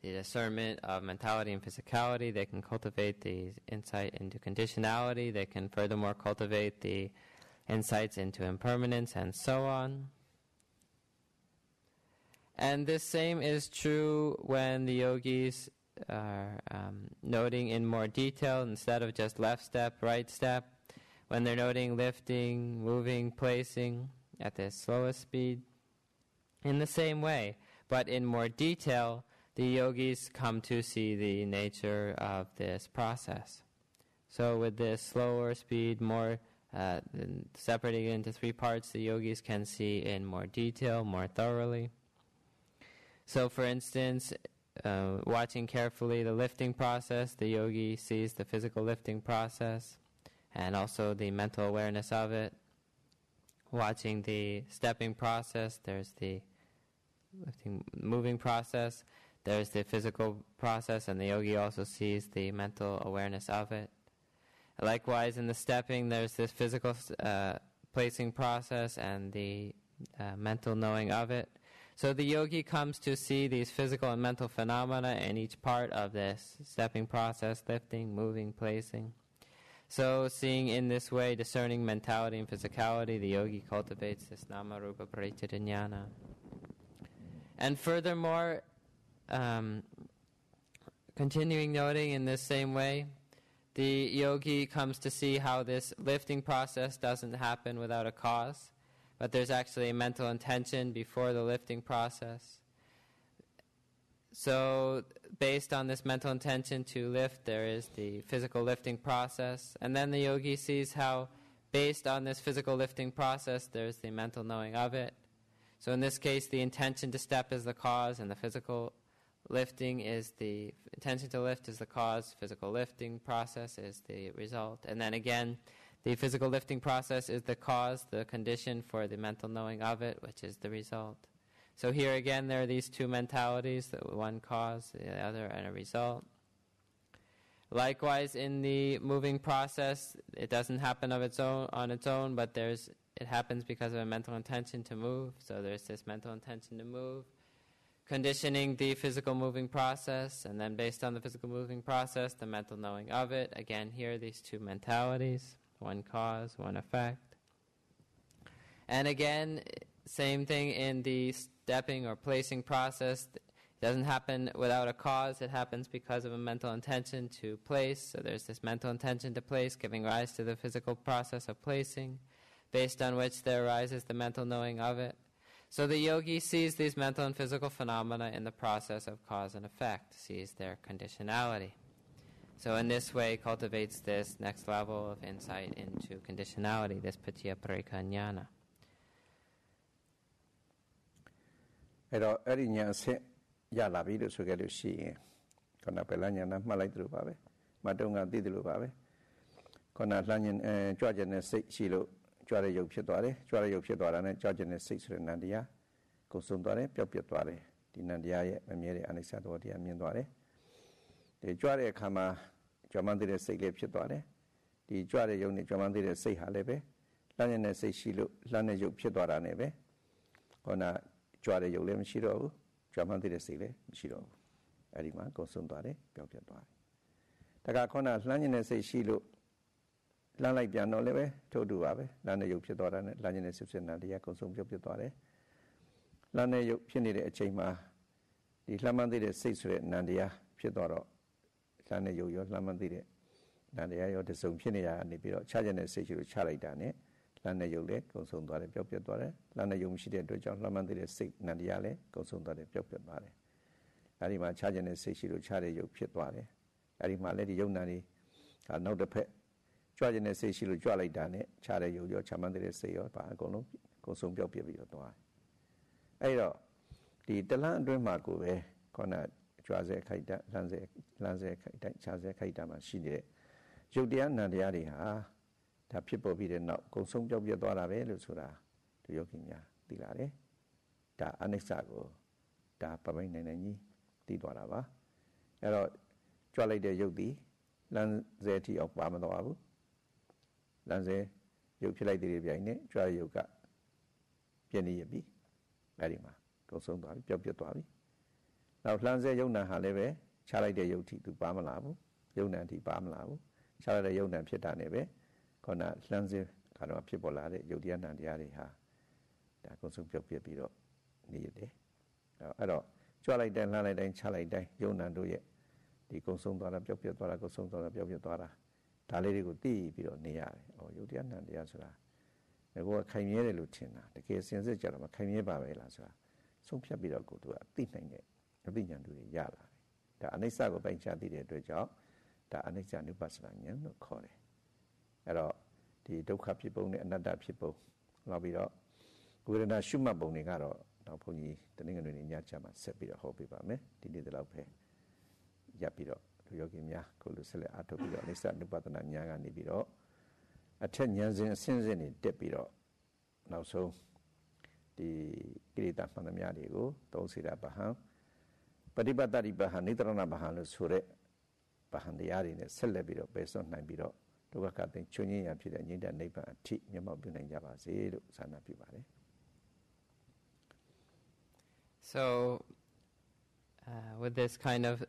the discernment of mentality and physicality, they can cultivate the insight into conditionality, they can furthermore cultivate the insights into impermanence and so on. And this same is true when the yogis are noting in more detail instead of just left step, right step. When they're noting lifting, moving, placing at the slowest speed, in the same way, but in more detail, the yogis come to see the nature of this process. So with this slower speed, more separating it into three parts, the yogis can see in more detail, more thoroughly. So for instance, watching carefully the lifting process, the yogi sees the physical lifting process, and also the mental awareness of it. Watching the stepping process, there's the moving process, there's the physical process, and the yogi also sees the mental awareness of it. Likewise, in the stepping, there's this physical placing process and the mental knowing of it. So the yogi comes to see these physical and mental phenomena in each part of this stepping process, lifting, moving, placing. So seeing in this way, discerning mentality and physicality, the yogi cultivates this nama rupa parichita jnana. And furthermore, continuing noting in this same way, the yogi comes to see how this lifting process doesn't happen without a cause, but there's actually a mental intention before the lifting process. So based on this mental intention to lift, there is the physical lifting process, and then the yogi sees how based on this physical lifting process, there's the mental knowing of it. So in this case, the intention to step is the cause, and the physical lifting is the intention to lift is the cause, physical lifting process is the result. And then again, the physical lifting process is the cause, the condition for the mental knowing of it, which is the result. So here again, there are these two mentalities, the one cause, the other, and a result. Likewise, in the moving process, it doesn't happen of its own on its own, but it happens because of a mental intention to move. So there's this mental intention to move, conditioning the physical moving process, and then based on the physical moving process, the mental knowing of it. Again, here, these two mentalities, one cause, one effect. And again, same thing in the stepping or placing process. It doesn't happen without a cause. It happens because of a mental intention to place. So there's this mental intention to place, giving rise to the physical process of placing, based on which there arises the mental knowing of it. So the yogi sees these mental and physical phenomena in the process of cause and effect, sees their conditionality. So in this way cultivates this next level of insight into conditionality, this Paccaya-parikkhā ඥāna. အဲ့တော့အဲ့ဒီဉာဏ်ဆက်ရလာပြီလို့ဆိုခဲ့လို့ရှိရင်ခဏပဲလဉာဏ်မှတ်လိုက်သလိုပါပဲမတုံကသိသလိုပါပဲခဏလှဉာဏ်ကြွကြတဲ့စိတ်ရှိလို့ကြွတဲ့ရုပ်ဖြစ်သွားတယ်ကြွတဲ့ရုပ်ဖြစ်သွားတာနဲ့ကြွကြတဲ့စိတ်ဆိုတဲ့နံတရားကိုဆုံးသွားတယ်ပျောက်ပြတ်သွားတယ်ဒီနံတရားရဲ့မမြဲတဲ့အနိစ္စသဘောတရားမြင်သွားတယ်ဒီကြွတဲ့အခါမှာကြွမှန်းတဲ့စိတ်လေးဖြစ်သွားတယ်ဒီကြွတဲ့ရုပ်နဲ့ကြွမှန်းတဲ့စိတ်ဟာလည်းပဲလှဉာဏ်နဲ့စိတ်ရှိလို့လှတဲ့ရုပ်ဖြစ်သွားတာနဲ့ပဲခဏကြွတဲ့ရုပ်လည်းမရှိတော့ဘူးကြွမှန်းတဲ့စိတ်လည်းမရှိတော့ဘူးအဲ့ဒီမှာကိုဆုံးသွားတယ်ပျောက်ပြတ်သွားတယ်တခါခဏလှဉာဏ်နဲ့စိတ်ရှိလို့လှမ်းလိုက်ပြန်တော့လည်းပဲထို့တူပါပဲလှမ်းတဲ့ရုပ်ဖြစ်သွားတာနဲ့လှမ်းခြင်းနဲ့ဆစ်စစ်နာတရားကုံဆုံးပြုတ်ပြသွားတယ်လှမ်းတဲ့ရုပ်ဖြစ်နေတဲ့အချိန်မှာဒီလှမ်းမှန်းသိတဲ့စိတ်ဆိုတဲ့နာတရားဖြစ်သွားတော့လှမ်းတဲ့ရုပ်ရောလှမ်းမှန်းသိတဲ့နာတရားရောတစုံဖြစ်နေရနေပြီးတော့ခြားခြင်းနဲ့စိတ်ရှိလို့ခြားလိုက်တာနဲ့လှမ်းတဲ့ရုပ်လည်းကုံဆုံးသွားတယ်ပြုတ်ပြသွားတယ်လှမ်းတဲ့ရုပ်မရှိတဲ့အတွက်ကြောင့်လှမ်းမှန်းသိတဲ့စိတ်နာတရားလည်းကုံဆုံးသွားတယ်ပြုတ်ပြသွားတယ်အဲဒီမှာခြားခြင်းနဲ့စိတ်ရှိလို့ခြားတဲ့ရုပ်ဖြစ်သွားတယ်အဲဒီမှာလည်းဒီယုံနာတွေနောက်တစ်ဖက်ကြွခြင်းနဲ့စိတ်ရှိလို့ကြွလိုက်တာနဲ့ခြားတဲ့ရုပ်ရောခြားမှန်းတဲ့စိတ်ရောပါအကုန်လုံးကုံဆုံးပြောက်ပြပြီးတော့သွားအဲ့တော့ဒီတလန်းအတွင်းမှာကိုပဲခေါင်းကြွစေခိုက်တာလှမ်းစေခိုက်တာခြားစေခိုက်တာမှာရှိနေတဲ့ရုပ်တရားနာတရားတွေဟာဒါဖြစ်ပေါ်ပြီးတဲ့နောက်ကုံဆုံးပြောက်ပြသွားတာပဲလို့ဆိုတာဒီယောဂီများသိလာတယ်ဒါအနိစ္စကိုဒါပမိတ်နိုင်ကြီးသိသွားတာပါအဲ့တော့ကြွလိုက်တဲ့ရုပ်ဒီလမ်းစေတီအောင်ပါမသွားဘူးလမ်းစေရုပ်ဖြစ်လိုက်တဲ့ပြိုင်နဲ့ကြွရုပ်ကပြည့်နေရပြီအဲ့ဒီမှာကုံဆုံးသွားပြီပျောက်ပြတ်သွားပြီနောက်လမ်းစေယုံနာဟာလည်းပဲခြားလိုက်တဲ့ရုပ်ထိသူပါမလာဘူးယုံနာထိပါမလာဘူးခြားလိုက်တဲ့ယုံနာဖြစ်တာနဲ့ပဲခေါင်းလမ်းစေကတော့ဖြစ်ပေါ်လာတဲ့ယုတ်တရားနာတရားတွေဟာဒါကုံဆုံးပျောက်ပြတ်ပြီးတော့နေရတယ်အဲ့တော့ကြွလိုက်တဲ့လှမ်းလိုက်တိုင်းခြားလိုက်တိုင်းယုံနာတို့ရဲ့ဒီကုံဆုံးသွားတာပျောက်ပြတ်သွားတာကုံဆုံးသွားတာပျောက်ပြတ်သွားတာဒါလေးတွေကိုသိပြီးတော့နေရတယ်။ယုတ်တရားနံတရားဆိုတာငါကခိုင်မြဲတယ်လို့ထင်တာတကယ်စင်စစ်ကြတော့မခိုင်မြဲပါပဲလားဆိုတာဆုံးဖြတ်ပြီးတော့ကိုသူကအသိနိုင်တဲ့အသိဉာဏ်တွေရလာတယ်။ဒါအနိစ္စကိုပိုင်းခြားသိတဲ့အတွက်ကြောင့်ဒါအနိစ္စနုပါစနာဉာဏ်လို့ခေါ်တယ်။အဲ့တော့ဒီဒုက္ခဖြစ်ပုံနဲ့အနတ္တဖြစ်ပုံနောက်ပြီးတော့ဝေဒနာရှုမှတ်ပုံတွေကတော့နောက်ဘုန်းကြီးတနင်္ဂနွေနေ့ညချမှာဆက်ပြီးတော့ဟောပေးပါမယ်။ဒီနေ့တလောက်ပဲရပ်ပြီးတော့လူယောဂီများကိုလူဆက်လက်အားထုတ်ပြီးတော့အိဋ္ဌနုပဒနာဉာဏ်ကနေပြီးတော့အထက်ဉာဏ်စဉ်အစဉ်စဉ်တွေတက်ပြီးတော့နောက်ဆုံးဒီကိရိတာမှန်သမျှတွေကိုသုံးစေတာဗဟံပฏิပတ်တ္တိဗဟံနိတရဏဗဟံလို့ဆိုတဲ့ဗဟံတရားတွေနဲ့ဆက်လက်ပြီးတော့ပယ်စွန့်နိုင်ပြီးတော့ဒုက္ခကသိချွင်းရဖြစ်တဲ့ဉာဏ်တနိဗ္ဗာန်အထိမျက်မှောက်ပြုနိုင်ကြပါစေလို့ဆန္ဒပြုပါတယ် So with this kind of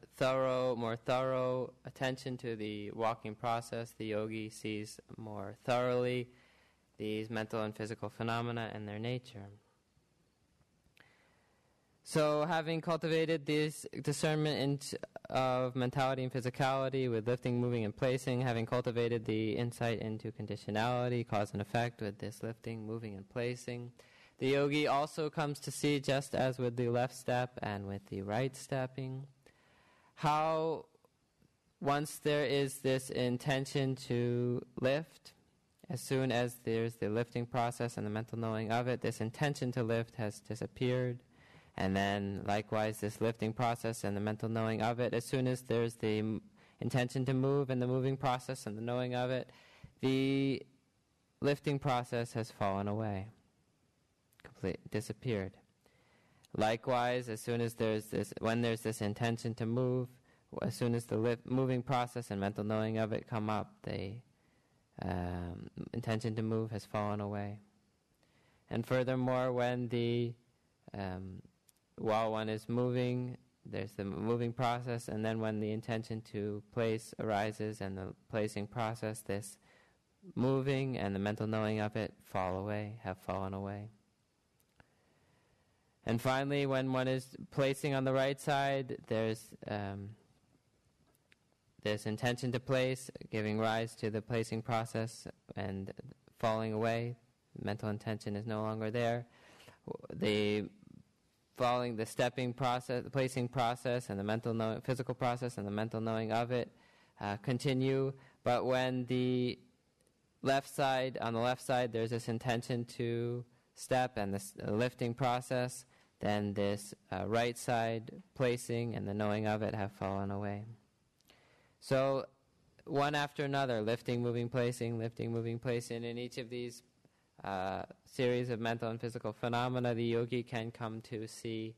more thorough attention to the walking process, the yogi sees more thoroughly these mental and physical phenomena and their nature. So having cultivated this discernment of mentality and physicality with lifting, moving, and placing, having cultivated the insight into conditionality, cause and effect with this lifting, moving, and placing, the yogi also comes to see, just as with the left step and with the right stepping, how once there is this intention to lift, as soon as there's the lifting process and the mental knowing of it, this intention to lift has disappeared. And then likewise this lifting process and the mental knowing of it, as soon as there's the intention to move and the moving process and the knowing of it, the lifting process has fallen away, disappeared. Likewise, as soon as when there's this intention to move, as soon as the moving process and mental knowing of it come up, the intention to move has fallen away. And furthermore, when while one is moving, there's the moving process, and then when the intention to place arises and the placing process, this moving and the mental knowing of it have fallen away. And finally, when one is placing on the right side, there's this intention to place, giving rise to the placing process and falling away. Mental intention is no longer there. The stepping process, the placing process, and the physical process and the mental knowing of it continue. But when on the left side, there's this intention to step and this lifting process, then this right side placing and the knowing of it have fallen away. So one after another, lifting, moving, placing, in each of these series of mental and physical phenomena, the yogi can come to see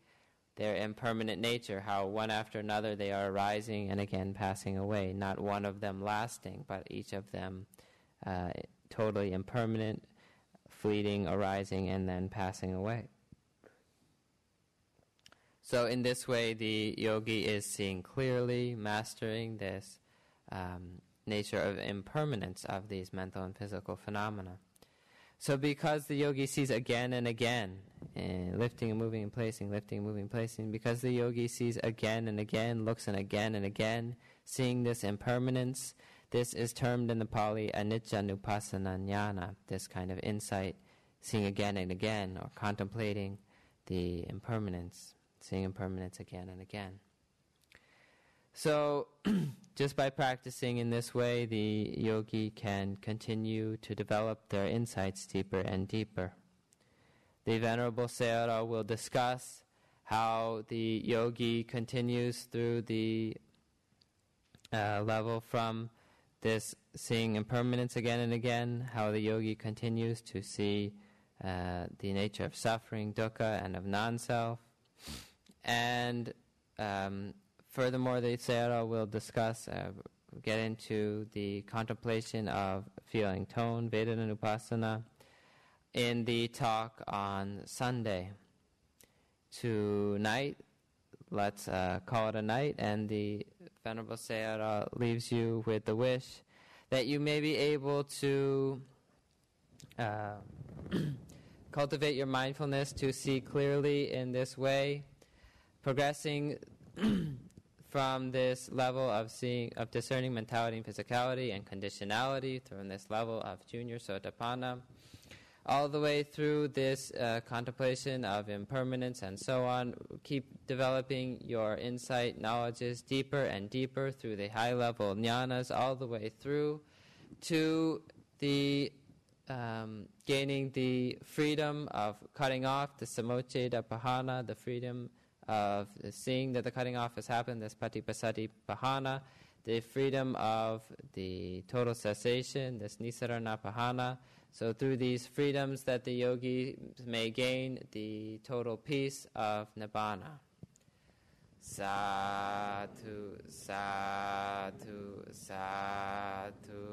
their impermanent nature, how one after another they are arising and again passing away, not one of them lasting, but each of them totally impermanent, fleeting, arising, and then passing away. So in this way, the yogi is seeing clearly, mastering this nature of impermanence of these mental and physical phenomena. So because the yogi sees again and again, lifting and moving and placing, lifting, moving, placing, because the yogi sees again and again, looks and again, seeing this impermanence, this is termed in the Pali anicca-nupassana jnana, this kind of insight, seeing again and again, or contemplating the impermanence, seeing impermanence again and again. So, just by practicing in this way, the yogi can continue to develop their insights deeper and deeper. The Venerable Sayadaw will discuss how the yogi continues through the level from this seeing impermanence again and again, how the yogi continues to see the nature of suffering, dukkha, and of non-self. And furthermore, the Sayadaw will discuss, get into the contemplation of feeling tone, Vedana-nupassana, in the talk on Sunday. Tonight, let's call it a night, and the Venerable Sayadaw leaves you with the wish that you may be able to cultivate your mindfulness to see clearly in this way, progressing from this level of discerning mentality and physicality and conditionality, from this level of junior sotapanna, all the way through this contemplation of impermanence and so on. Keep developing your insight knowledges deeper and deeper through the high level jnanas, all the way through to the gaining the freedom of cutting off the samocceda pahana, the freedom of seeing that the cutting off has happened, this patipassati pahana, the freedom of the total cessation, this nisarana pahana. So through these freedoms that the yogi may gain the total peace of nibbana. Sadhu, sadhu, sadhu.